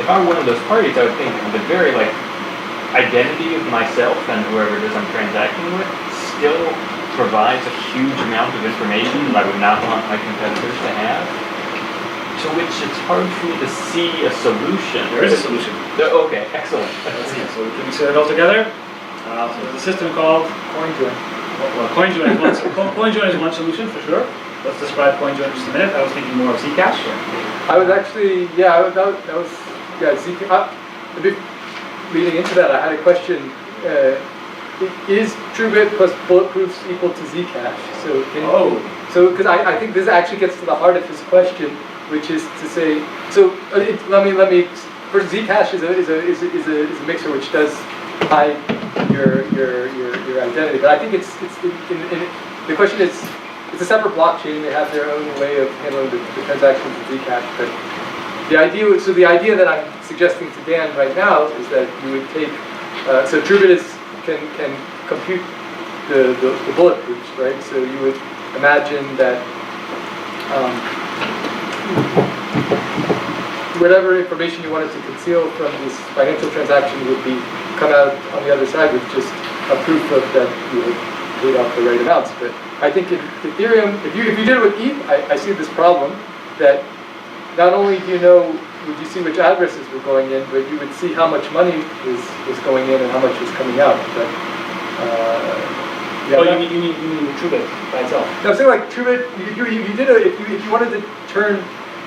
If I were one of those parties, I would think the very identity of myself and whoever it is I'm transacting with still provides a huge amount of information that I would not want my competitors to have. To which it's hard for me to see a solution. There is a solution. Okay, excellent. Let's see. So can we say it all together? So there's a system called CoinJoin. Well, CoinJoin is one solution for sure. Let's describe CoinJoin in just a minute. I was thinking more of Zcash. I was actually, Zcash. Leading into that, I had a question. Is Truebit plus bulletproofs equal to Zcash? Because I think this actually gets to the heart of his question, which is to say, let me. First, Zcash is a mixer which does hide your identity. But I think the question is, it's a separate blockchain. They have their own way of handling the transactions in Zcash. But the idea that I'm suggesting to Dan right now is that you would take, so Truebit can compute the bullet proofs, right? So you would imagine that whatever information you wanted to conceal from this financial transaction would come out on the other side with just a proof of that you had paid off the right amounts. But I think in Ethereum, if you did it with ETH, I see this problem that not only would you see which addresses were going in, but you would see how much money was going in and how much was coming out. But you mean Truebit by itself? No, I'm saying like Truebit, if you wanted to turn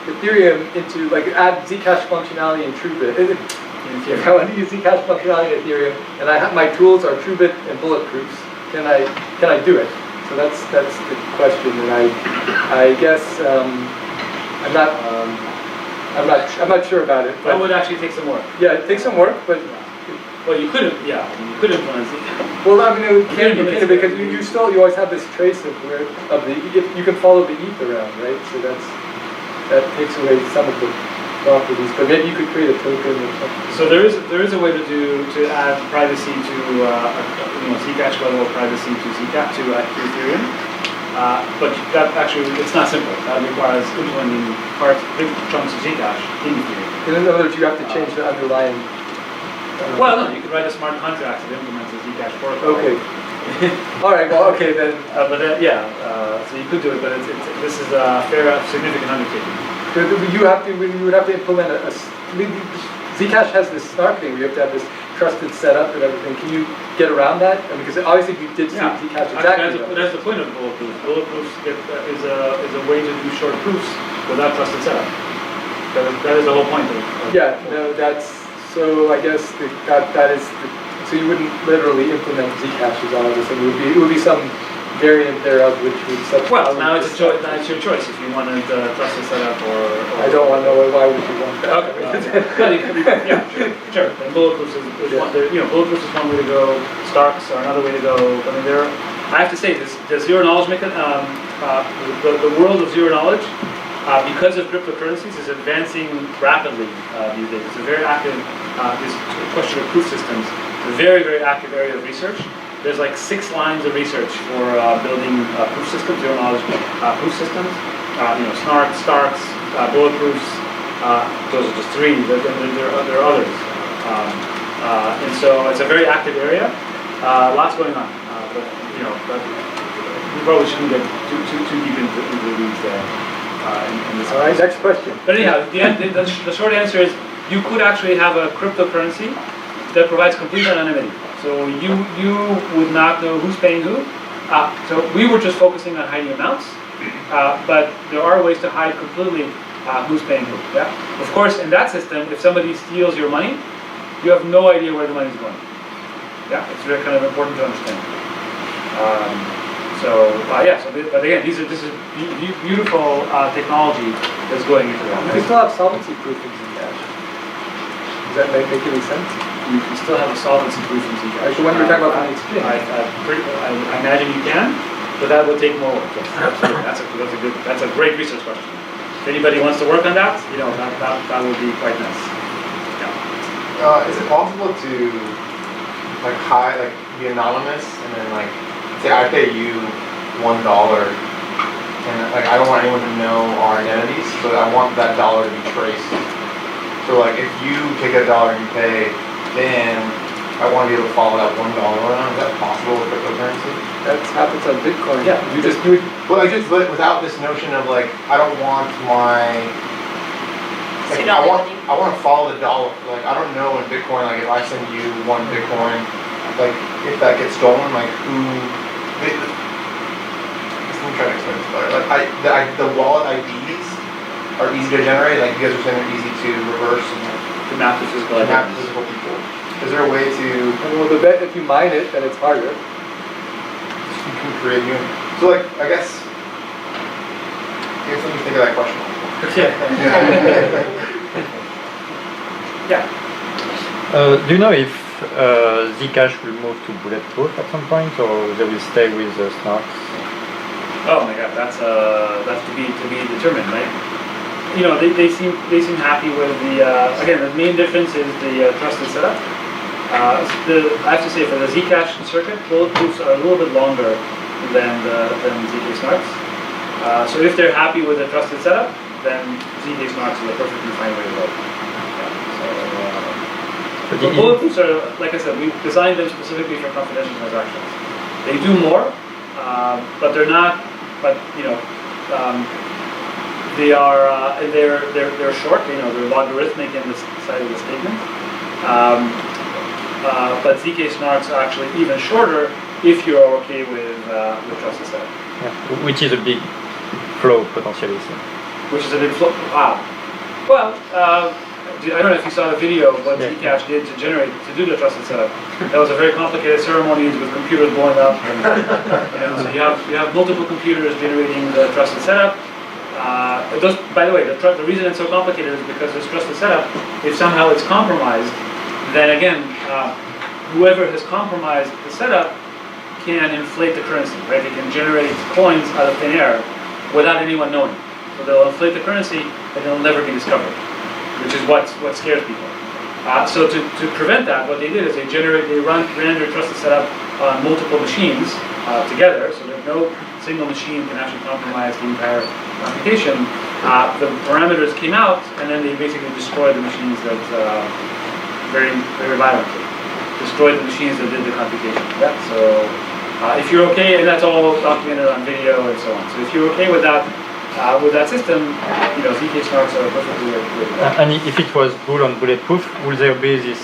Ethereum into add Zcash functionality in Truebit. If I want to use Zcash functionality in Ethereum and my tools are Truebit and bulletproofs, can I do it? So that's the question, and I guess I'm not sure about it. That would actually take some work. Yeah, it takes some work, but. Well, you could implement it. Well, I mean, it can't because you always have this trace of you can follow the ETH around, right? So that takes away some of the properties. But maybe you could create a token or something. So there is a way to add privacy to Zcash level of privacy to Zcash to Ethereum. But that actually it's not simple. That requires implementing big chunks of Zcash in Ethereum. In other words, you have to change the underlying. Well, no, you could write a smart contract that implements the Zcash protocol. Okay. All right. Well, okay then. So you could do it, but this is a fair, significant undertaking. You would have to implement Zcash has this snark thing where you have to have this trusted setup and everything. Can you get around that? Because obviously you did see Zcash exactly. That's the point of bulletproofs. Bulletproofs is a way to do short proofs without trusted setup. That is the whole point of that's. So I guess that is so you wouldn't literally implement Zcash as all of this, and it would be some variant thereof which would substitute. Well, now it's your choice if you wanted trusted setup or I don't want to know why would you want that. Okay. Sure. And bulletproofs is one. Bulletproofs is one way to go. Starks are another way to go. I mean, I have to say this: the zero knowledge the world of zero knowledge. Because of cryptocurrencies, is advancing rapidly these days. It's a very active, this question of proof systems, a very, very active area of research. There's 6 lines of research for building proof systems, zero knowledge proof systems. Starks, bulletproofs, those are just 3, there are others. And so it's a very active area, lots going on. But we probably shouldn't get too deep into the weeds there. All right, next question. But anyhow, the short answer is you could actually have a cryptocurrency that provides complete anonymity. So you would not know who's paying who. So we were just focusing on hiding amounts, but there are ways to hide completely who's paying who. Yeah. Of course, in that system, if somebody steals your money, you have no idea where the money is going. Yeah, it's very kind of important to understand. But again, this is beautiful technology that's going into that. You can still have solvency proof in Zcash. Does that make any sense? You can still have a solvency proof in Zcash. So when we're talking about the exchange, I imagine you can, but that would take more work. Absolutely, that's a great research question. If anybody wants to work on that, that would be quite nice. Yeah. Is it possible to be anonymous and then say I pay you $1 and I don't want anyone to know our identities, but I want that dollar to be traced. So if you take that dollar and you pay Dan, I want to be able to follow that $1 around. Is that possible with cryptocurrency? That happens on Bitcoin. Yeah. But without this notion of I don't want my I want to follow the dollar. I don't know in Bitcoin if I send you 1 Bitcoin, if that gets stolen, who. Let me try to explain this better. The wallet IDs are easy to generate. You guys are saying they're easy to reverse and to map the physical people. Is there a way to? If you mine it, then it's harder. You can create new. So I guess. Let me think of that question. Yeah. Do you know if Zcash will move to bulletproof at some point, or they will stay with snarks? Oh my God, that's to be determined, right? You know, they seem happy with the again, the main difference is the trusted setup. I have to say, for the Zcash circuit, bulletproofs are a little bit longer than ZK snarks. So if they're happy with the trusted setup, then ZK snarks is a perfectly fine way to go. Yeah, so bulletproofs are, like I said, we designed them specifically for confidential transactions. They do more, but they're not. But you know, they are they're short. You know, they're logarithmic in the side of the statement. But ZK snarks are actually even shorter if you're okay with trusted setup. Yeah, which is a big flow potentially. So. Which is a big flow. Wow. Well, I don't know if you saw the video of what Zcash did to do the trusted setup. That was a very complicated ceremony with computers blowing up. And so you have multiple computers generating the trusted setup. By the way, the reason it's so complicated is because this trusted setup, if somehow it's compromised, then again, whoever has compromised the setup can inflate the currency, right? They can generate coins out of thin air without anyone knowing. So they'll inflate the currency and it'll never be discovered, which is what scares people. So to prevent that, what they did is they ran their trusted setup on multiple machines together, so that no single machine can actually compromise the entire computation. The parameters came out, and then they basically destroyed the machines that very, very violently destroyed the machines that did the computation. Yeah. So if you're okay, and that's all documented on video and so on. So if you're okay with that system, you know, ZK snarks are perfectly good. And if it was bull on bulletproof, will there be this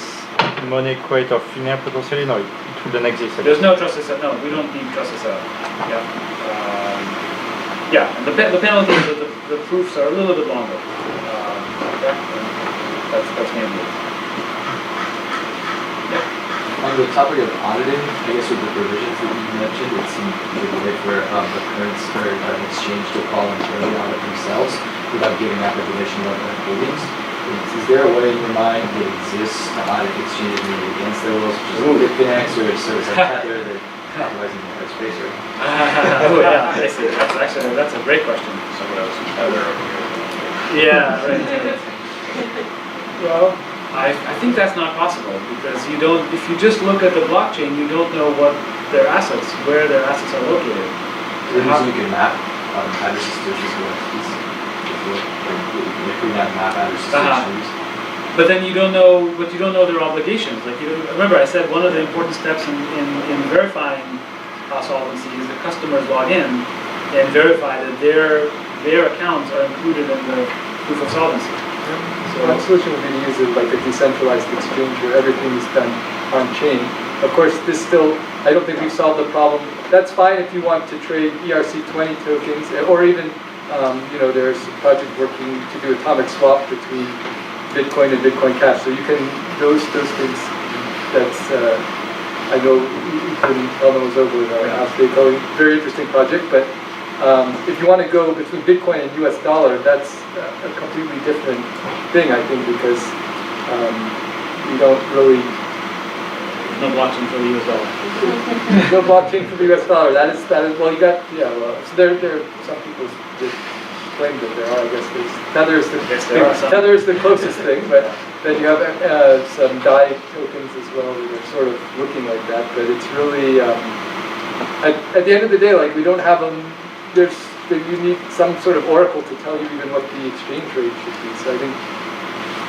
money crate of thin air potentially? No, it wouldn't exist. There's no trusted setup. No, we don't need trusted setup. Yeah. Yeah. And the penalty is that the proofs are a little bit longer. Yeah. That's mainly it. On the topic of auditing, I guess with the provisions that you mentioned, it seemed to be a way for a currency or an exchange to voluntarily audit themselves without giving out information about their holdings. Is there a way in your mind that exists to audit exchanges maybe against their wills, such as Bitfinex or a service like Tether that capitalizing the price space? Oh yeah, I see. That's a great question. Some of those Tether over here. Yeah, right. Well, I think that's not possible because if you just look at the blockchain, you don't know where their assets are located. You can map addresses to exchanges. You can map addresses to exchanges. But then you don't know their obligations. Like remember, I said one of the important steps in verifying solvency is the customers log in and verify that their accounts are included in the proof of solvency. So one solution would be to use like a decentralized exchange where everything is done on chain. Of course, I don't think we've solved the problem. That's fine if you want to trade ERC20 tokens, or even, there's a project working to do atomic swap between Bitcoin and Bitcoin Cash. So you can, those things, that's, I know Ethan Elman was over with our house, they call it a very interesting project, but if you want to go between Bitcoin and US dollar, that's a completely different thing, I think, because you don't really... No blockchain for the US dollar. No blockchain for the US dollar. That is well, you got, so there some people just claim that there are, I guess Tether is the closest thing, but then you have some DAI tokens as well that are sort of looking like that, but it's really, at the end of the day, like, we don't have you need some sort of oracle to tell you even what the exchange rate should be. So I think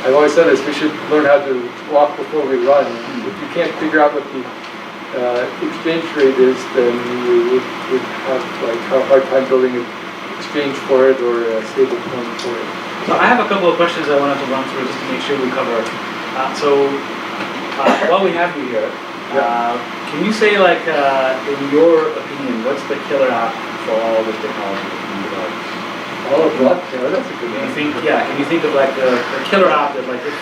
I've always said this: we should learn how to walk before we run. If you can't figure out what the exchange rate is, then you would have a hard time building an exchange for it or a stable coin for it. So I have a couple of questions I wanted to run through just to make sure we cover. While we have you here, can you say, like, in your opinion, what's the killer app for all this technology that's being developed? All of what? Yeah, that's a good one. Can you think of like the killer app that, like, if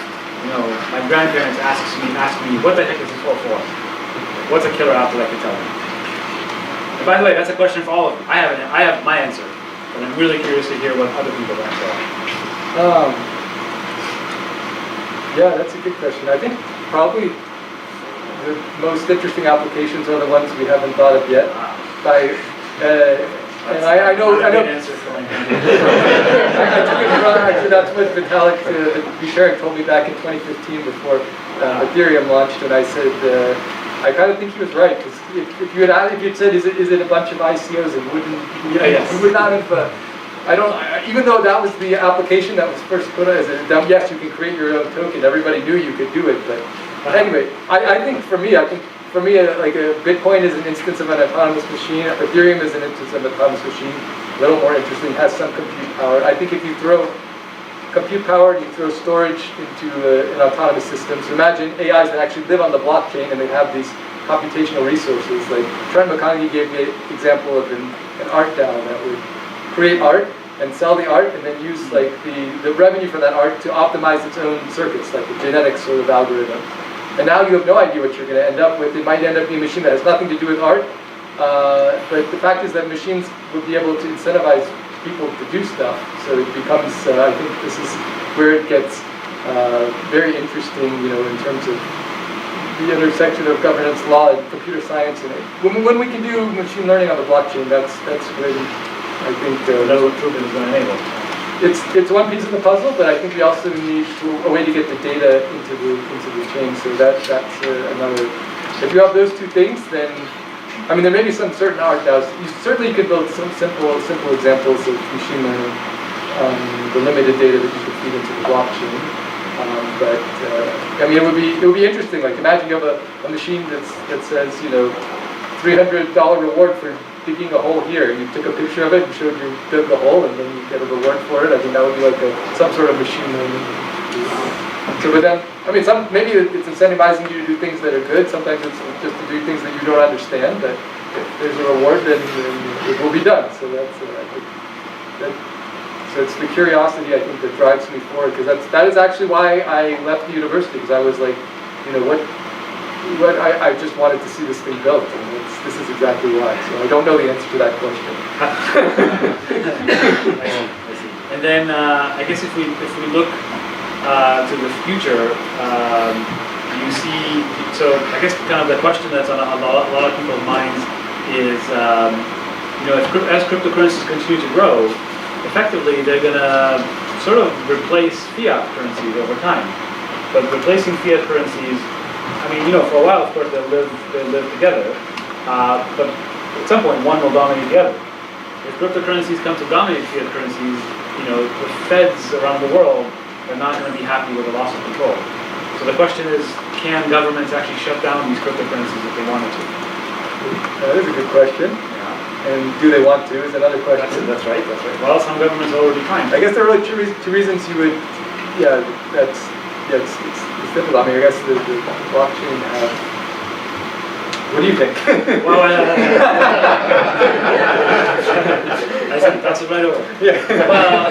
my grandparents ask me, what the heck is this all for? What's a killer app that I can tell them? And by the way, that's a question for all of you. I have my answer, but I'm really curious to hear what other people answer. Yeah, that's a good question. I think probably the most interesting applications are the ones we haven't thought of yet. And I know. Answer for my I took it from, actually, that's what Vitalik Buterin told me back in 2015 before Ethereum launched, and I said, I kind of think he was right, because if you had said, is it a bunch of ICOs, it wouldn't, we would not have, even though that was the application that was first put as a, yes, you can create your own token, everybody knew you could do it, but anyway, I think for me, like a Bitcoin is an instance of an autonomous machine. Ethereum is an instance of an autonomous machine. A little more interesting, has some compute power. I think if you throw compute power and you throw storage into an autonomous system, so imagine AIs that actually live on the blockchain and they have these computational resources. Like Trent McConaughey gave me an example of an art DAO that would create art and sell the art and then use like the revenue for that art to optimize its own circuits, like the genetics sort of algorithm. And now you have no idea what you're going to end up with. It might end up being a machine that has nothing to do with art, but the fact is that machines would be able to incentivize people to do stuff. So it becomes, I think this is where it gets very interesting, in terms of the intersection of governance, law, and computer science. And when we can do machine learning on the blockchain, that's when I think that's what Truebit is going to enable. It's one piece of the puzzle, but I think we also need a way to get the data into the chain. So that's another. If you have those two things, then there may be some certain art DAOs. You could build some simple examples of machine learning, the limited data that you could feed into the blockchain. But it would be interesting. Like imagine you have a machine that says $300 reward for digging a hole here. You took a picture of it and showed you dug the hole, and then you get a reward for it. I think that would be like some sort of machine learning. So, but then, maybe it's incentivizing you to do things that are good. Sometimes it's just to do things that you don't understand. But if there's a reward, then it will be done. So that's so it's the curiosity I think that drives me forward, because that is actually why I left the university, because I was like, I just wanted to see this thing built, and this is exactly why. So I don't know the answer to that question. I see. And then I guess if we look to the future, you see. So I guess kind of the question that's on a lot of people's minds is, as cryptocurrencies continue to grow, effectively they're going to sort of replace fiat currencies over time. But replacing fiat currencies, for a while, of course, they'll live together, but at some point, one will dominate the other. If cryptocurrencies come to dominate fiat currencies, the feds around the world are not going to be happy with the loss of control. So the question is, can governments actually shut down these cryptocurrencies if they wanted to? That is a good question. Yeah. And do they want to is another question. That's right. Well, some governments are already trying. I guess there are really two reasons you would, it's difficult. I guess the blockchain has. What do you think? Well, I said that's it right over. Yeah. Well,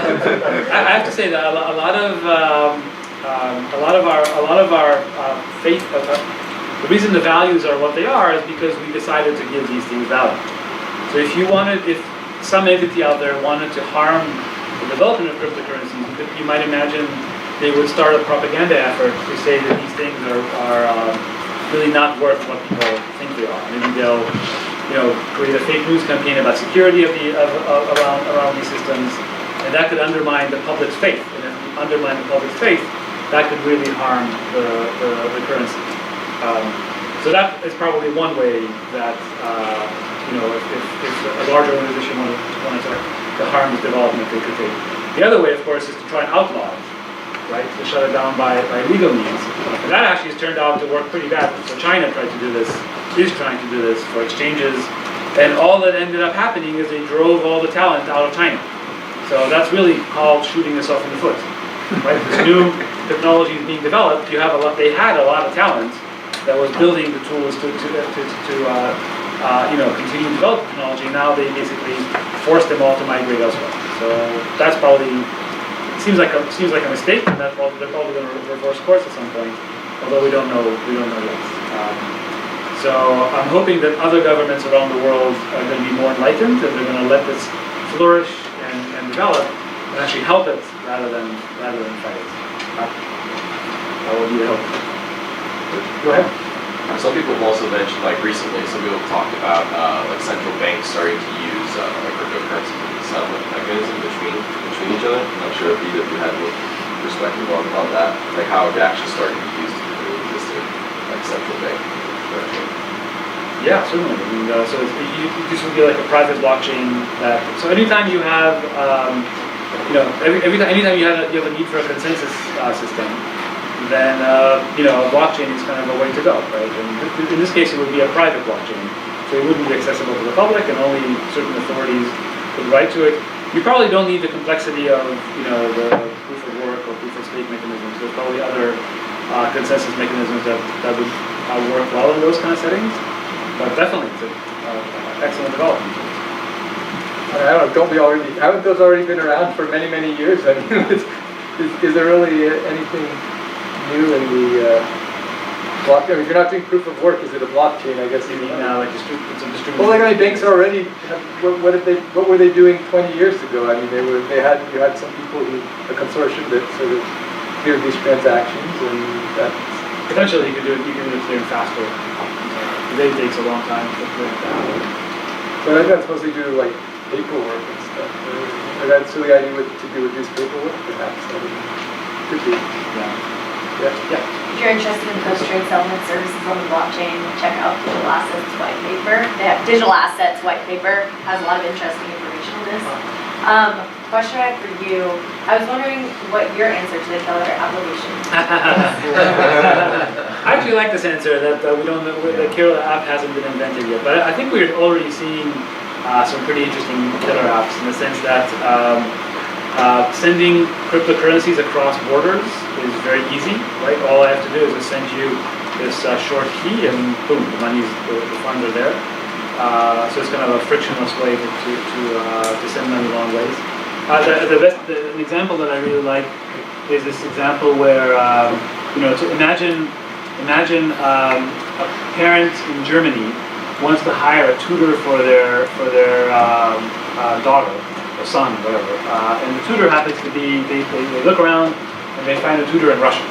I have to say that a lot of our faith. The reason the values are what they are is because we decided to give these things value. So if some entity out there wanted to harm the development of cryptocurrencies, you might imagine they would start a propaganda effort to say that these things are really not worth what people think they are. Maybe they'll, create a fake news campaign about security around these systems, and that could undermine the public's faith. And if you undermine the public's faith, that could really harm the currency. So that is probably one way that if a large organization wanted to harm this development, they could take. The other way, of course, is to try and outlaw it. Right, to shut it down by legal means. And that actually has turned out to work pretty badly. So China tried to do this, is trying to do this for exchanges, and all that ended up happening is they drove all the talent out of China. So that's really called shooting yourself in the foot. Right? This new technology is being developed. They had a lot of talent that was building the tools to continue to develop technology. Now they basically forced them all to migrate elsewhere. So that's probably. Seems like a mistake, and they're probably going to reverse course at some point. Although we don't know yet. So I'm hoping that other governments around the world are going to be more enlightened, and they're going to let this flourish and develop, and actually help it rather than fight it. That will be the hope. Go ahead. Some people have also mentioned, like recently, some people have talked about like central banks starting to use like cryptocurrencies as a settlement mechanism between each other. I'm not sure if either of you had any perspective on that, like how it actually started to be used to the existing like central bank currency. Yeah, certainly. I mean, so this would be like a private blockchain. So anytime you have, anytime you have a need for a consensus system, then a blockchain is kind of a way to go, right? And in this case, it would be a private blockchain, so it wouldn't be accessible to the public, and only certain authorities could write to it. You probably don't need the complexity of the proof of work or proof of stake mechanisms. There's probably other consensus mechanisms that would work well in those kind of settings. But definitely, it's an excellent development. I don't know, haven't those already been around for many, many years? I mean, is there really anything new in the blockchain? If you're not doing proof of work, is it a blockchain? I guess. It's a distributed. Well, like I mean, banks already. What were they doing 20 years ago? I mean, you had some people a consortium that sort of cleared these transactions, and that. Potentially, you can do it clearing faster. It takes a long time to clear it down. So I think that's mostly due to like paperwork and stuff. Or that's really idea to do with this paperwork, perhaps. I mean, could be. Yeah. If you're interested in post-trade settlement services on the blockchain, check out Digital Assets White Paper. They have Digital Assets White Paper, has a lot of interesting information on this. Question I have for you, I was wondering what your answer to the killer application is. I actually like this answer that we don't know, the killer app hasn't been invented yet, but I think we're already seeing some pretty interesting killer apps in the sense that sending cryptocurrencies across borders is very easy, right? All I have to do is just send you this short key and boom, the funds are there. So it's kind of a frictionless way to send money long ways. An example that I really like is this example where to imagine a parent in Germany wants to hire a tutor for their daughter or son, whatever, and the tutor happens to be they look around and they find a tutor in Russia.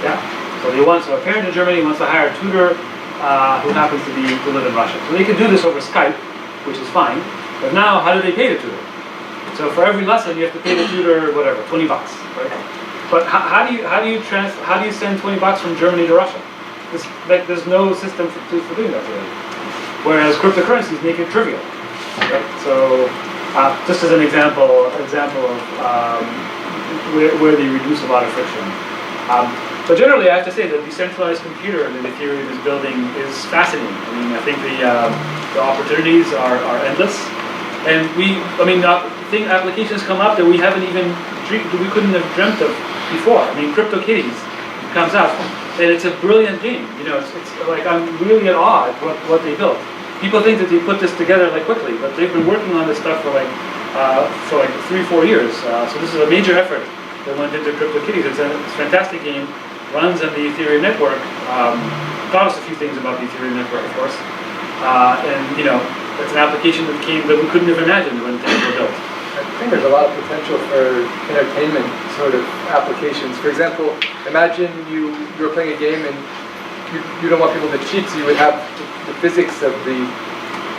Yeah. So a parent in Germany wants to hire a tutor who happens to live in Russia. So they can do this over Skype, which is fine. But now, how do they pay the tutor? So for every lesson, you have to pay the tutor whatever, $20, right? But how do you send $20 from Germany to Russia? There's no system for doing that today. Whereas cryptocurrencies make it trivial. Right? So just as an example of where they reduce a lot of friction. But generally, I have to say that the decentralized computer that Ethereum is building is fascinating. I mean, I think the opportunities are endless, and applications come up that we couldn't have dreamt of before. I mean, CryptoKitties comes out, and it's a brilliant game. It's like I'm really at awe at what they built. People think that they put this together quickly, but they've been working on this stuff for 3-4 years. So this is a major effort that went into CryptoKitties. It's a fantastic game. Runs on the Ethereum network. Taught us a few things about the Ethereum network, of course. It's an application that we couldn't have imagined when things were built. I think there's a lot of potential for entertainment sort of applications. For example, imagine you're playing a game and you don't want people to cheat, so you would have the physics of the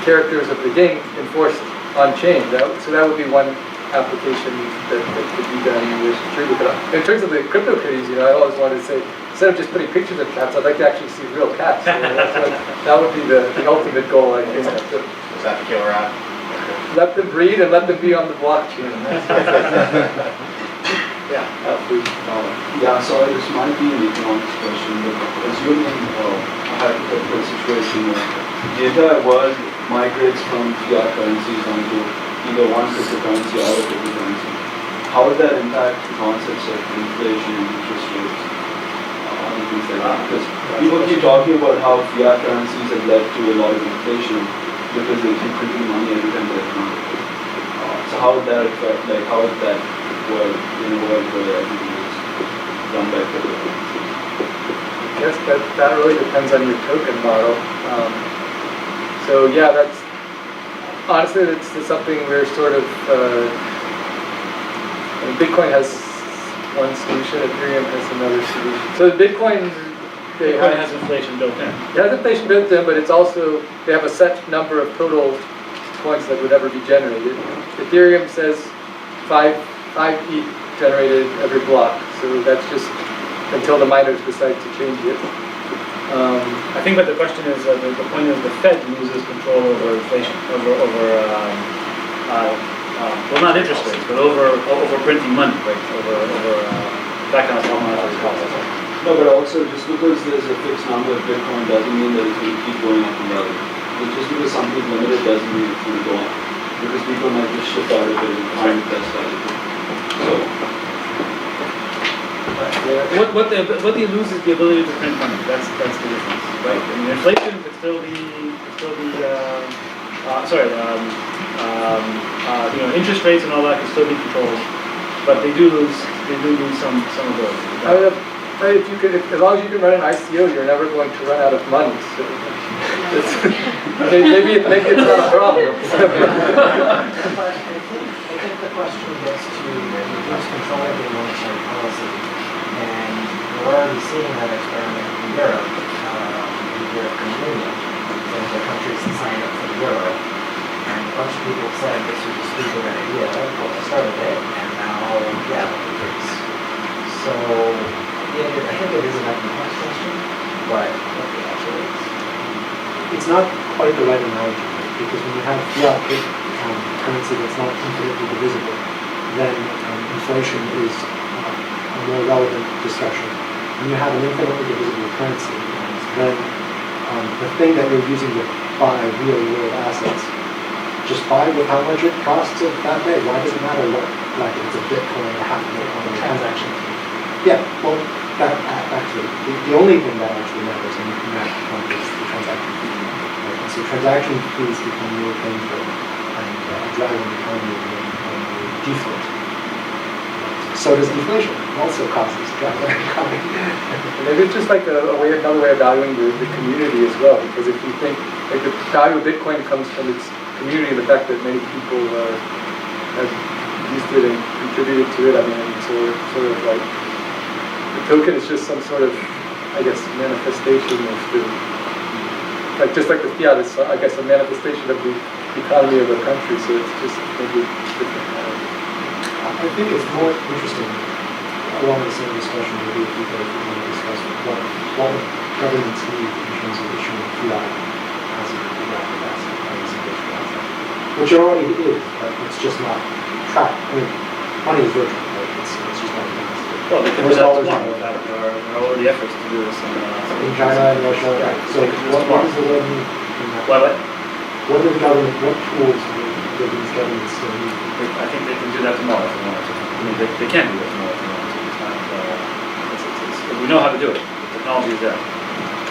characters of the game enforced on chain. So that would be one application that could be done with Truebit. In terms of the CryptoKitties, I always wanted to say, instead of just putting pictures of cats, I'd like to actually see real cats. That would be the ultimate goal, I think. Is that the killer app? Let them breed and let them be on the blockchain. Yeah. Yeah, sorry, this might be an economics question, but assuming a hypothetical situation where the entire world migrates from fiat currencies onto either one cryptocurrency or other cryptocurrency, how would that impact the concepts of inflation and interest rates? And things like that? Because people keep talking about how fiat currencies have led to a lot of inflation because they keep printing money every time there's money. So how would that affect, how would that work in a world where everything is run by cryptocurrency? I guess that really depends on your token model. So yeah, honestly, it's something we're sort of, Bitcoin has one solution, Ethereum has another solution. So the Bitcoin Bitcoin has inflation built in. It has inflation built in, but it's also, they have a set number of total coins that would ever be generated. Ethereum says 5 ETH generated every block, so that's just until the miners decide to change it. I think that the question is, the point is the Fed loses control over inflation, well, not interest rates, but over printing money, right? Over that kind of monetary policy. No, but also just because there's a fixed number of Bitcoin doesn't mean that it's going to keep going up and down. Just because something's limited doesn't mean it's going to go up. Because people might just shift out of it and find the best out of it. So. What they lose is the ability to print money. That's the difference, right? I mean, inflation could still be interest rates and all that can still be controlled, but they do lose some of those. As long as you can run an ICO, you're never going to run out of money. So maybe it's not a problem. I think the question gets to who's controlling the monetary policy, and we're already seeing that experiment in Europe, the European Union, and the countries that signed up for the euro. And a bunch of people said this was a stupid idea. Well, I started it, and now, yeah, look at this. So, yeah, I think it is an economics question, but what the answer is. It's not quite the right analogy, right? Because when you have fiat currency that's not infinitely divisible, then inflation is a more relevant discussion. When you have an infinitely divisible currency, then the thing that you're using to buy real world assets, just buy with how much it costs it that day. Why does it matter what, like if it's a Bitcoin or half a Bitcoin or transaction fee? Yeah, well, that actually, the only thing that actually matters in that point is the transaction fee. Right? And so transaction fees become more painful and driving the economy when you deflate. So does deflation. Also causes driving the economy. Maybe it's just like another way of valuing the community as well, because if you think, like the value of Bitcoin comes from its community, the fact that many people have used it and contributed to it. I mean, sort of like the token is just some sort of, I guess, manifestation of the, like just like the fiat is, I guess, a manifestation of the economy of a country. So it's just maybe different. I think it's more interesting along the same discussion. Maybe if we want to discuss what governments need in terms of issuing fiat as a rapid asset. Which it already is, but it's just not tracked. I mean, money is virtual, right? It's just not advanced. Well, they can do that tomorrow. There are already efforts to do this in China and Russia. Yeah. So what does the world need? What tools do these governments still need? I think they can do that tomorrow if they want to. I mean, they can do that tomorrow if they want to. It's not, we know how to do it. The technology is there.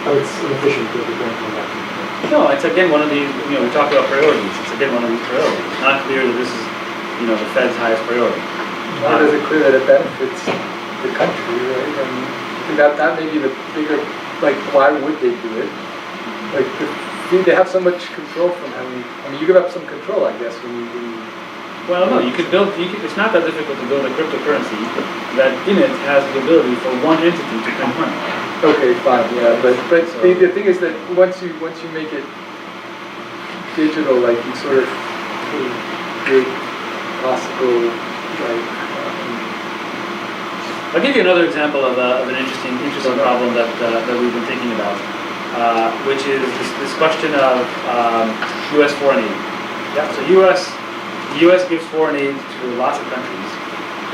But it's inefficient with the current transaction. No, it's again one of these, we talk about priorities. It's again one of these priorities. It's not clear that this is, the Fed's highest priority. Why is it clear that it benefits the country, right? I mean, that may be the bigger, like, why would they do it? Like, they have so much control from having, I mean, you give up some control, I guess, when you well, no, it's not that difficult to build a cryptocurrency that in it has the ability for one entity to print money. Okay, fine, yeah, but the thing is that once you make it digital, like you sort of create possible, like. I'll give you another example of an interesting problem that we've been thinking about, which is this question of U.S. foreign aid. Yeah, so the U.S. gives foreign aid to lots of countries,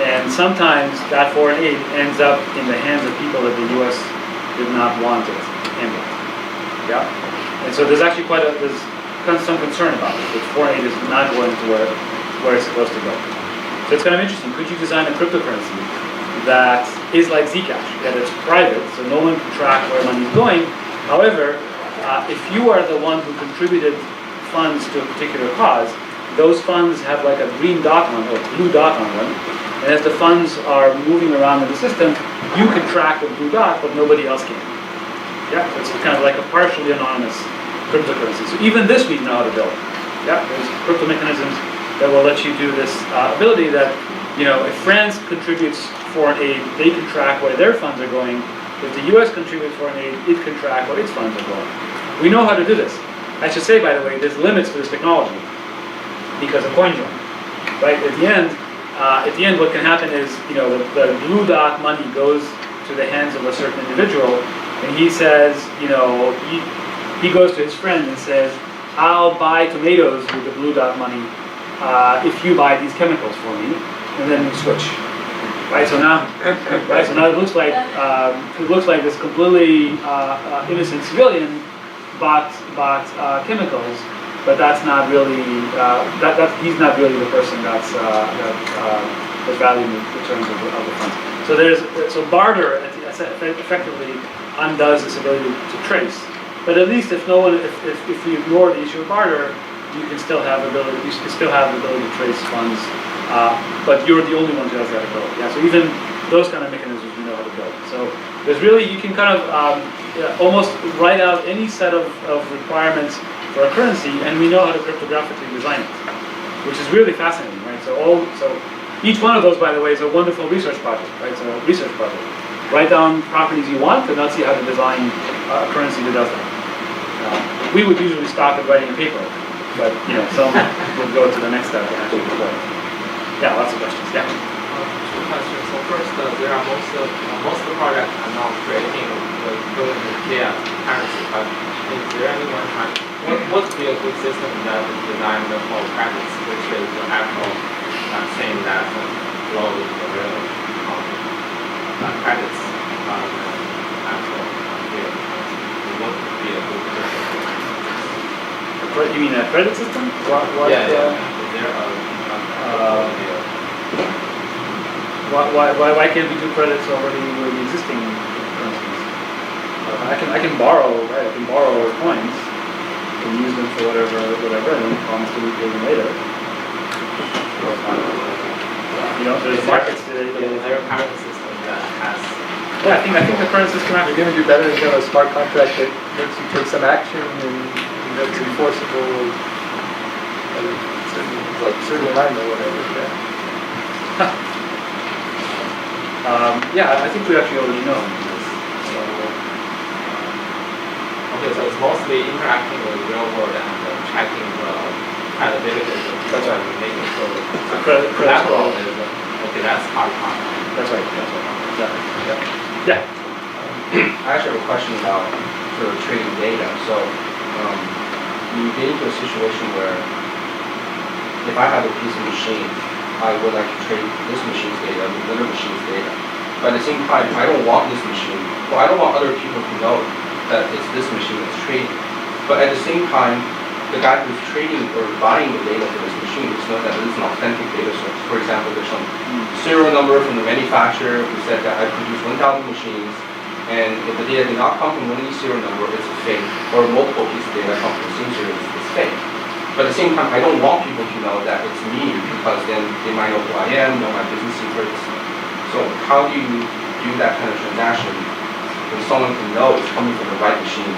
and sometimes that foreign aid ends up in the hands of people that the U.S. did not want it in. Yeah, and so there's actually there's some concern about it. That foreign aid is not going to where it's supposed to go. So it's kind of interesting. Could you design a cryptocurrency that is like Zcash, that it's private, so no one can track where money is going? However, if you are the one who contributed funds to a particular cause, those funds have like a green dot on or blue dot on them, and as the funds are moving around in the system, you can track the blue dot, but nobody else can. Yeah, it's kind of like a partially anonymous cryptocurrency. So even this we know how to build. Yeah, there's crypto mechanisms that will let you do this ability that, if France contributes foreign aid, they can track where their funds are going, If the US contributes foreign aid, it can track where its funds are going. We know how to do this. I should say, by the way, there's limits to this technology because of CoinJoin, right? At the end, what can happen is, the blue dot money goes to the hands of a certain individual, and he says, he goes to his friend and says, I'll buy tomatoes with the blue dot money if you buy these chemicals for me, and then we switch. Right, so now it looks like this completely innocent civilian bought chemicals, but that's not really he's not really the person that's valued in terms of the funds. So barter effectively undoes this ability to trace. But at least if we ignore the issue of barter, you can still have the ability to trace funds. But you're the only one who has that ability. Yeah. So even those kind of mechanisms we know how to build. So there's really, you can kind of almost write out any set of requirements for a currency, and we know how to cryptographically design it, which is really fascinating, right? So each one of those, by the way, is a wonderful research project, right? So a research project. Write down properties you want, and let's see how to design a currency that does that. We would usually stop at writing a paper, but some would go to the next step and actually deploy it. Yeah, lots of questions. Yeah. Two questions. So first, there are most of the projects are now creating building the fiat currency, but is there anyone trying? What would be a good system that is designed for practice, which is the actual thing that flows the real credits actual fiat? What would be a good system? You mean a credit system? Yeah. Is there Why can't we do credits already with the existing currencies? I can borrow, right? I can borrow coins, I can use them for whatever, and then promise to repay them later. There's markets today. Is there a current system that has? Yeah, I think the current system You're going to do better if you have a smart contract that makes you take some action and that's enforceable. Certain line or whatever. Yeah. I think we actually already know this. So it's mostly interacting with the real world and checking the credibility of the people and making sure the collateral is that's hard contract. That's right. Exactly. Yeah. I actually have a question about sort of trading data. So you get into a situation where if I have a piece of machine, I would like to trade this machine's data with another machine's data. But at the same time, I don't want this machine, I don't want other people to know that it's this machine that's trading. But at the same time, the guy who's trading or buying the data for this machine needs to know that it is an authentic data source. For example, there's some serial number from the manufacturer who said that I produced 1,000 machines, and if the data did not come from one of these serial numbers, it's a fake, or multiple pieces of data come from the same serial, it's fake. But at the same time, I don't want people to know that it's me, because then they might know who I am, know my business secrets. So how do you do that kind of transaction when someone can know it's coming from the right machine,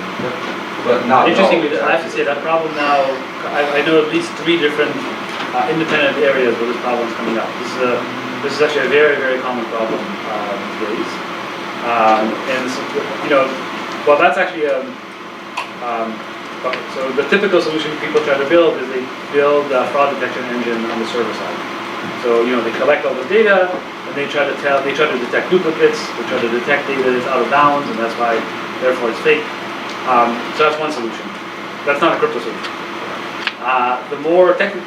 but not Interestingly, know I have to say that problem now, I know at least 3 different independent areas where this problem is coming up. This is actually a very, very common problem these days. And so, well, that's actually so the typical solution people try to build is they build a fraud detection engine on the server side. So they collect all the data and they try to detect duplicates, they try to detect data that's out of bounds, and that's why therefore it's fake. So that's one solution. That's not a crypto solution. The more technical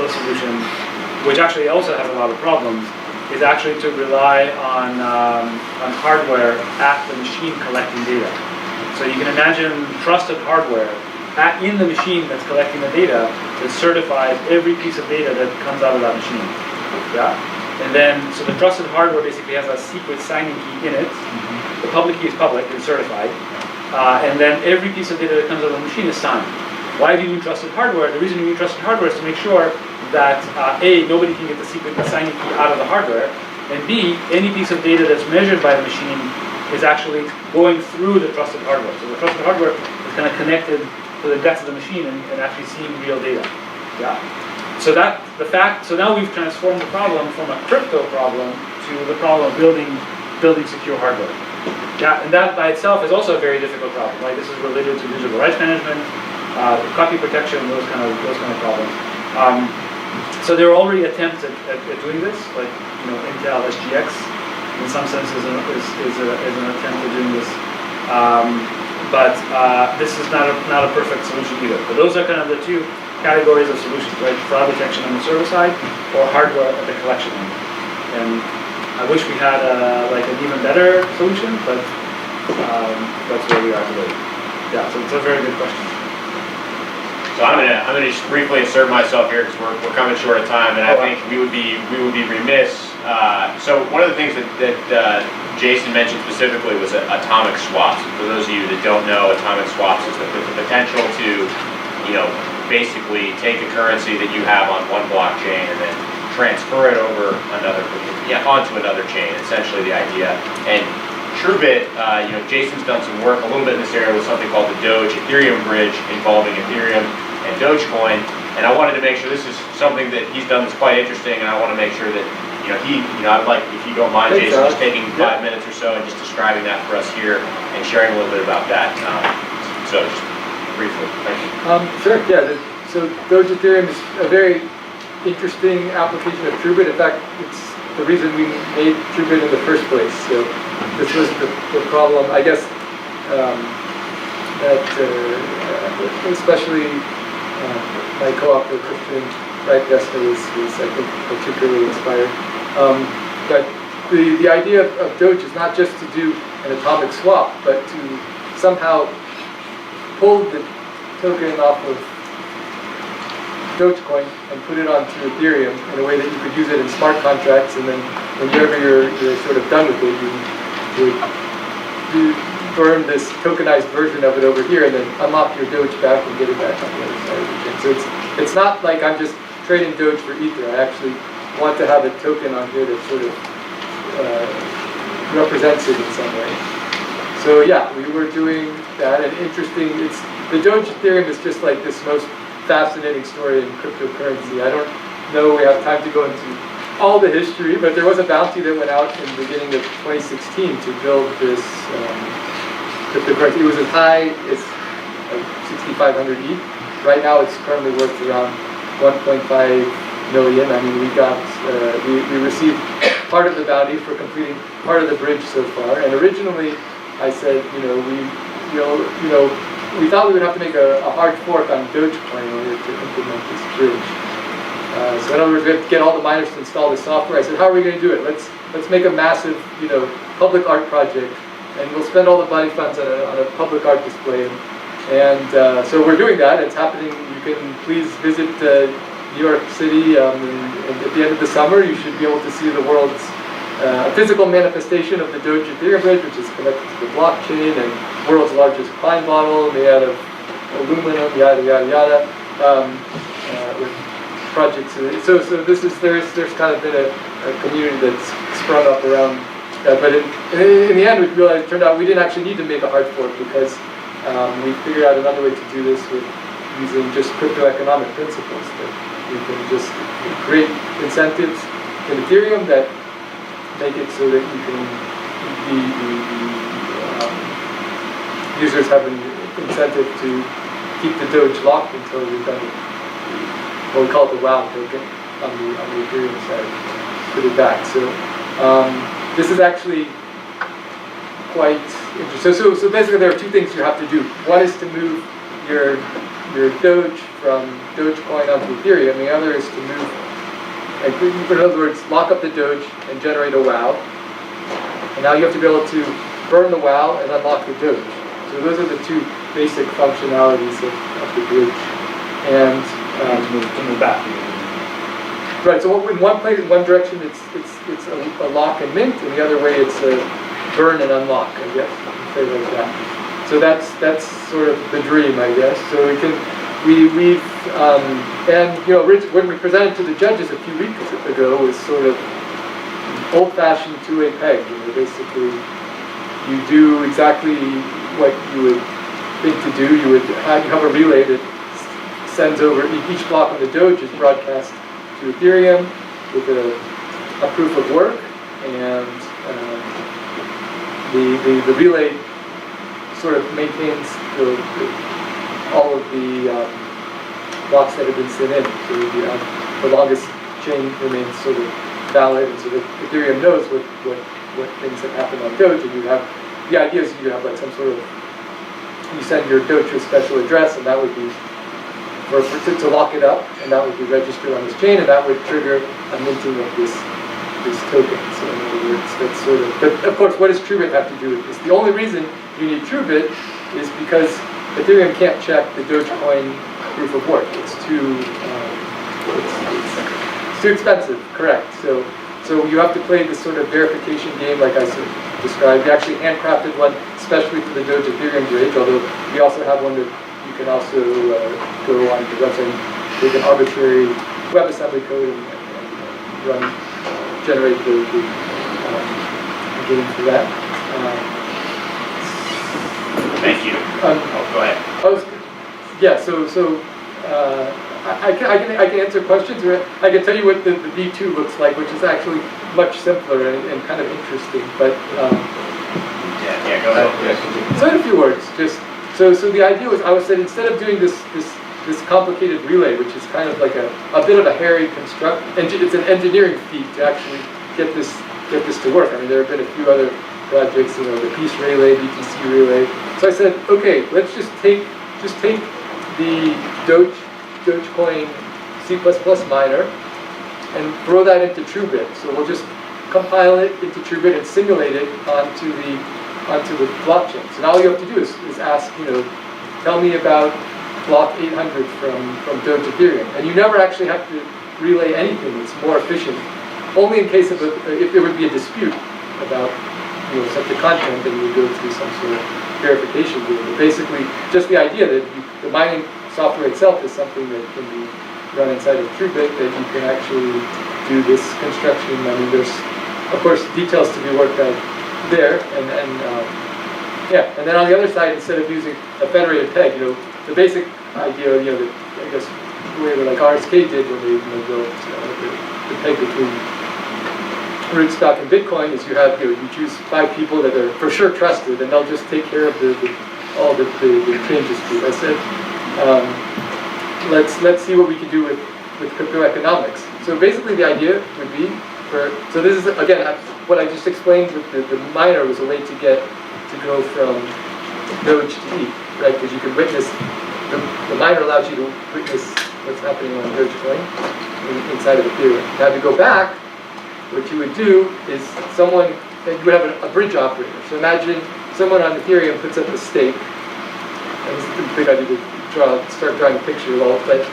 solution, which actually also has a lot of problems, is actually to rely on hardware at the machine collecting data. So you can imagine trusted hardware in the machine that's collecting the data that certifies every piece of data that comes out of that machine. Yeah? And then, so the trusted hardware basically has a secret signing key in it. The public key is public and certified. And then every piece of data that comes out of the machine is signed. Why do you need trusted hardware? The reason you need trusted hardware is to make sure that A, nobody can get the secret signing key out of the hardware, and B, any piece of data that's measured by the machine is actually going through the trusted hardware. So the trusted hardware is kind of connected to the guts of the machine and actually seeing real data. Yeah. So now we've transformed the problem from a crypto problem to the problem of building building secure hardware. Yeah, and that by itself is also a very difficult problem, right? This is related to digital rights management, copy protection, those kind of problems. So there are already attempts at doing this, like Intel SGX, in some sense is an attempt at doing this. But this is not a perfect solution either. But those are kind of the two categories of solutions, right? Fraud detection on the server side, or hardware at the collection end. And I wish we had like an even better solution, but that's where we are today. Yeah, so it's a very good question. So I'm gonna just briefly insert myself here because we're coming short of time, and I think we would be remiss. So one of the things that Jason mentioned specifically was atomic swaps. For those of you that don't know, atomic swaps is the potential to, basically take a currency that you have on one blockchain and then transfer it over onto another chain. Essentially, the idea. And Truebit, Jason's done some work a little bit in this area with something called the Doge-Ethereum bridge involving Ethereum and Dogecoin. And I wanted to make sure this is something that he's done that's quite interesting, and I want to make sure that I'd like, if you don't mind, Jason, just taking 5 minutes or so and just describing that for us here and sharing a little bit about that. So just briefly, thank you. Sure, yeah. So Doge-Ethereum is a very interesting application of Truebit. In fact, it's the reason we made Truebit in the first place. So this was the problem, I guess, that especially my co-author, Christian Reitgester, was I think, particularly inspired. But the idea of Doge is not just to do an atomic swap, but to somehow pull the token off of Dogecoin and put it onto Ethereum in a way that you could use it in smart contracts, and then whenever you're sort of done with it, you burn this tokenized version of it over here and then unlock your Doge back and get it back on the other side of the chain. So it's not like I'm just trading Doge for Ether. I actually want to have a token on here that sort of represents it in some way. So yeah, we were doing that, and the Doge-Ethereum is just like this most fascinating story in cryptocurrency. I don't know we have time to go into all the history, but there was a bounty that went out in the beginning of 2016 to build this cryptocurrency. It was as high as like 6,500 ETH. Right now it's currently worth around 1.5 million. I mean, we received part of the bounty for completing part of the bridge so far. And originally I said, we thought we would have to make a hard fork on Dogecoin in order to implement this bridge. So in other words, we have to get all the miners to install the software. I said, how are we going to do it? Let's make a massive, public art project, and we'll spend all the money funds on a public art display. And so we're doing that. It's happening. You can please visit New York City, and at the end of the summer, you should be able to see the world's physical manifestation of the Doge-Ethereum bridge, which is connected to the blockchain, and world's largest wine bottle made out of aluminum, yada yada yada, with projects. So there's kind of been a community that's sprung up around that. But in the end, we realized it turned out we didn't actually need to make a hard fork, because we figured out another way to do this with using just cryptoeconomic principles. That we can just create incentives in Ethereum that make it so that you can users have an incentive to keep the Doge locked until we've done what we call the WOW token on the Ethereum side, put it back. So this is actually quite interesting. So basically there are two things you have to do. One is to move your Doge from Dogecoin onto Ethereum. The other is to move, in other words, lock up the Doge and generate a WOW. And now you have to be able to burn the WOW and unlock the Doge. So those are the two basic functionalities of the bridge. And to move back. Right. So in one direction it's a lock and mint, and the other way it's a burn and unlock. I guess you can say like that. So that's sort of the dream, I guess. So we've when we presented to the judges a few weeks ago, was sort of old-fashioned two-way peg. Basically, you do exactly what you would think to do. You have a relay that sends over each block on the Doge is broadcast to Ethereum with a proof of work, and the relay sort of maintains all of the blocks that have been sent in. So you have the longest chain remains sort of valid, and so that Ethereum knows what things have happened on Doge, and you have, the idea is you have like some sort of, you send your Doge to a special address, and that would be, to lock it up, and that would be registered on this chain, and that would trigger a minting of this token. So in other words, that's sort of, but of course, what does Truebit have to do with this? The only reason you need Truebit is because Ethereum can't check the Dogecoin proof of work. It's too, it's too expensive, correct. So you have to play this sort of verification game like I described. We actually handcrafted one especially for the Doge-Ethereum bridge, although we also have one that you can also go on the website, take an arbitrary WebAssembly code and generate the game for that. Thank you. Go ahead. I can answer questions, or I can tell you what the V2 looks like, which is actually much simpler and kind of interesting. But yeah, go ahead. So in a few words, so the idea was, I was said instead of doing this complicated relay, which is kind of like a bit of a hairy construct, and it's an engineering feat to actually get this to work. I mean, there have been a few other projects, the Peace Relay, BTC Relay. So I said, okay, let's just take the Dogecoin C++ miner and throw that into Truebit. So we'll just compile it into Truebit and simulate it onto the blockchain. So now all you have to do is ask, tell me about block 800 from Doge-Ethereum. And you never actually have to relay anything. It's more efficient. Only in case of if there would be a dispute about such a content, then you would go through some sort of verification rule. But basically, just the idea that the mining software itself is something that can be run inside of Truebit, that you can actually do this construction. I mean, there's, of course, details to be worked out there, and then on the other side, instead of using a federated peg, the basic idea, that I guess the way that like RSK did when they built the peg between rootstock and Bitcoin is you have you choose 5 people that are for sure trusted, and they'll just take care of all the changes to it. I said, let's see what we can do with crypto economics. So basically, the idea would be so this is again what I just explained with the miner was a way to go from Doge to ETH, right? Because you can witness the miner allows you to witness what's happening on Dogecoin inside of Ethereum. Now to go back, what you would do is you would have a bridge operator. So imagine someone on Ethereum puts up a stake, and this is a big idea to start drawing a picture of all, but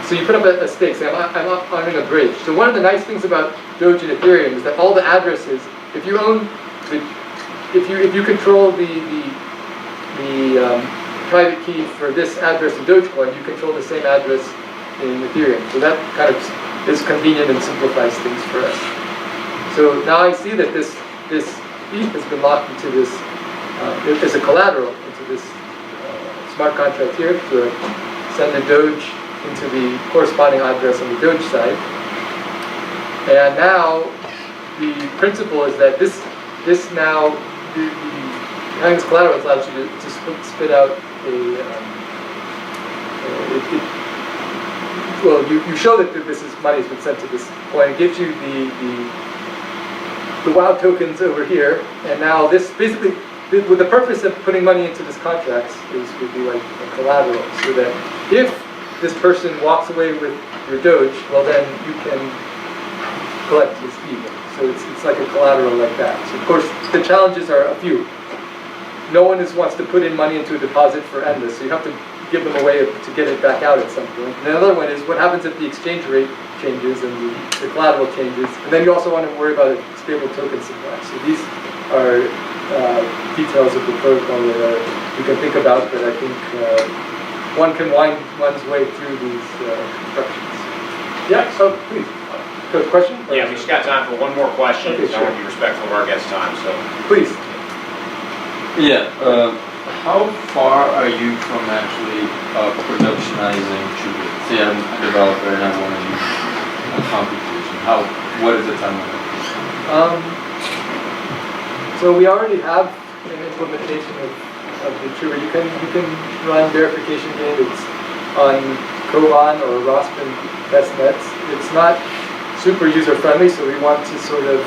so you put up a stake, say I'm honoring a bridge. So one of the nice things about Doge and Ethereum is that all the addresses, if you control the private key for this address in Dogecoin, you control the same address in Ethereum. So that kind of is convenient and simplifies things for us. So now I see that this ETH has been locked into this, as a collateral into this smart contract here to send the Doge into the corresponding address on the Doge side. And now the principle is that having this collateral allows you to spit out you show that this money has been sent to this coin. It gives you the WOW tokens over here, and now this basically, with the purpose of putting money into this contract would be like a collateral, so that if this person walks away with your Doge, well then you can collect his fee. So it's like a collateral like that. So of course the challenges are a few. No one wants to put in money into a deposit for endless, so you have to give them a way to get it back out at some point. And the other one is what happens if the exchange rate changes and the collateral changes. And then you also want to worry about a stable token supply. So these are details of the protocol that you can think about, but I think one can wind one's way through these instructions. Yeah, so please. Good question? Yeah, we just got time for one more question. Okay, I want to be respectful of our guest time, so. Please. Yeah, how far are you from actually productionizing Truebit? Say I'm a developer and I want to use a computation. What is the timeline? So we already have an implementation of the Truebit. You can run verification games on Kovan or Raspberry testnets. It's not super user friendly, so we want to sort of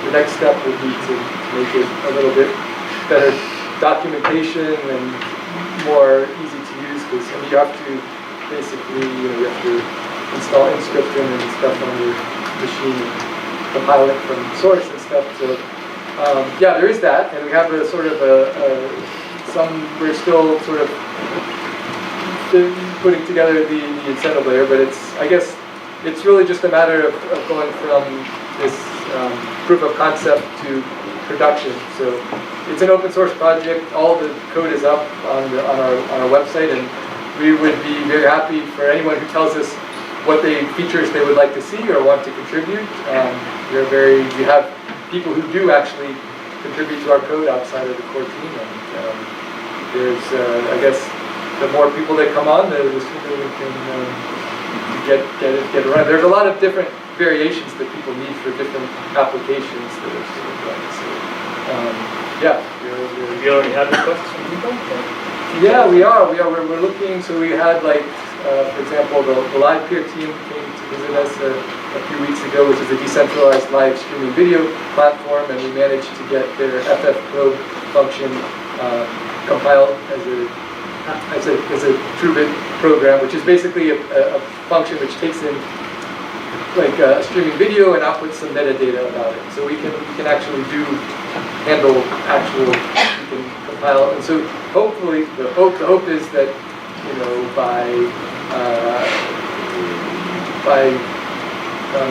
the next step would be to make it a little bit better documentation and more easy to use, because you have to basically you have to install inscription and stuff on your machine, compile it from source and stuff. So yeah, there is that, and we have a sort of we're still sort of putting together the incentive layer, but I guess it's really just a matter of going from this proof of concept to production. So it's an open source project. All the code is up on our website, and we would be very happy for anyone who tells us what features they would like to see or want to contribute. We have people who do actually contribute to our code outside of the core team, and there's I guess the more people that come on, the sooner we can get around. There's a lot of different variations that people need for different applications that are sort of like, so, yeah. You already have requests from people? Yeah, we're looking, so we had like, for example, the live peer team came to visit us a few weeks ago, which is a decentralized live streaming video platform, and we managed to get their FF probe function compiled as a Truebit program, which is basically a function which takes in like streaming video and outputs some metadata about it. So we can actually handle we can compile, and so hopefully the hope is that by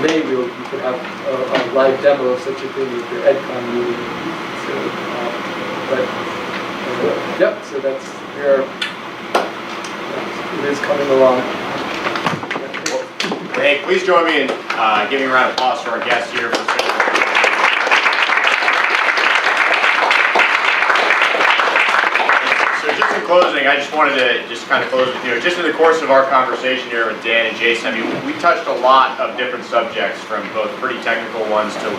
May we could have a live demo of such a thing at the EdCon meeting. So yep, so it is coming along. Hey, please join me in giving a round of applause for our guests here. So just in closing, I just wanted to kind of close with you. Just in the course of our conversation here with Dan and Jason, I mean, we touched a lot of different subjects, from both pretty technical ones to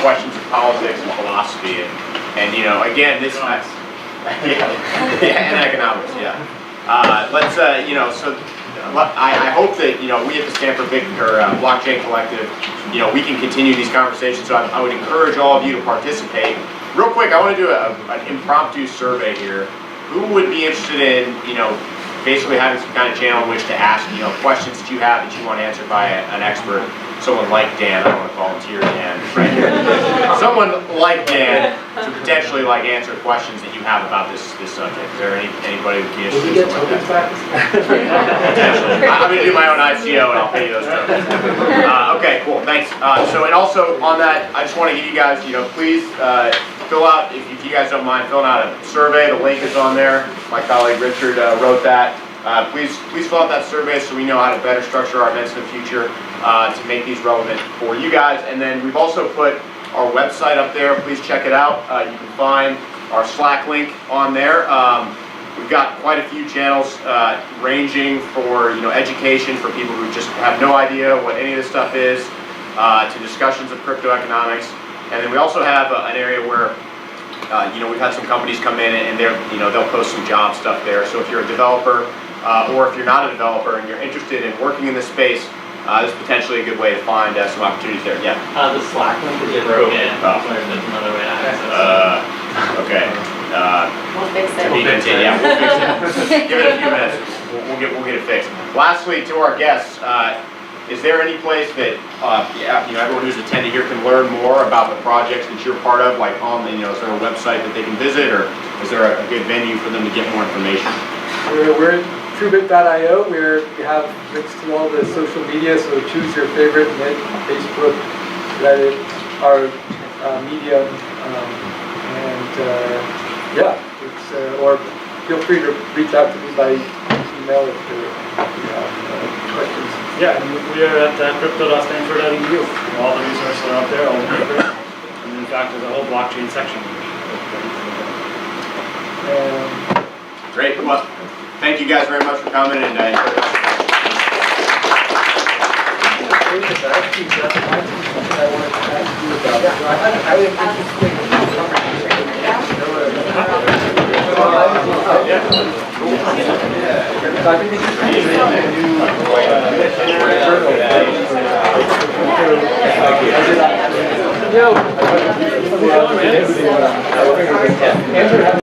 questions of politics and philosophy, and again, this and economics, yeah. Let's so. I hope that we at the Stanford Blockchain Collective, we can continue these conversations. So I would encourage all of you to participate. Real quick, I want to do an impromptu survey here. Who would be interested in basically having some kind of channel in which to ask questions that you have that you want answered by an expert? Someone like Dan. I don't want to volunteer Dan right here. Someone like Dan to potentially answer questions that you have about this subject. Is there anybody who would be interested in something like that? Potentially. I'm going to do my own ICO and I'll pay you those tokens. Okay, cool. Thanks. And also on that, I just want to give you guys, please fill out, if you guys don't mind, filling out a survey. The link is on there. My colleague Richard wrote that. Please fill out that survey so we know how to better structure our events in the future to make these relevant for you guys. And then we've also put our website up there. Please check it out. You can find our Slack link on there. We've got quite a few channels ranging for education for people who just have no idea what any of this stuff is, to discussions of crypto economics. And then we also have an area where we've had some companies come in and they'll post some job stuff there. So if you're a developer or if you're not a developer and you're interested in working in this space, this is potentially a good way to find some opportunities there. Yeah. The Slack link that you broke in. That's another way to access. Okay. We'll fix it. We'll fix it. Yeah, we'll fix it. Give it a few minutes. We'll get it fixed. Lastly, to our guests, is there any place that everyone who's attended here can learn more about the projects that you're part of, like on is there a website that they can visit, or is there a good venue for them to get more information? We're at Truebit.io, where we have links to all the social media, so choose your favorite, Facebook, Reddit, our Medium, or feel free to reach out to me by email if you have questions. Yeah, and we are at crypto.stanford.edu. All the resources are up there, all the papers. And in fact, there's a whole blockchain section. Great. Well, thank you guys very much for coming, and presentation. Actually, that's my question that I wanted to ask you about. You know, I had an interesting So I think it's creating a new journal.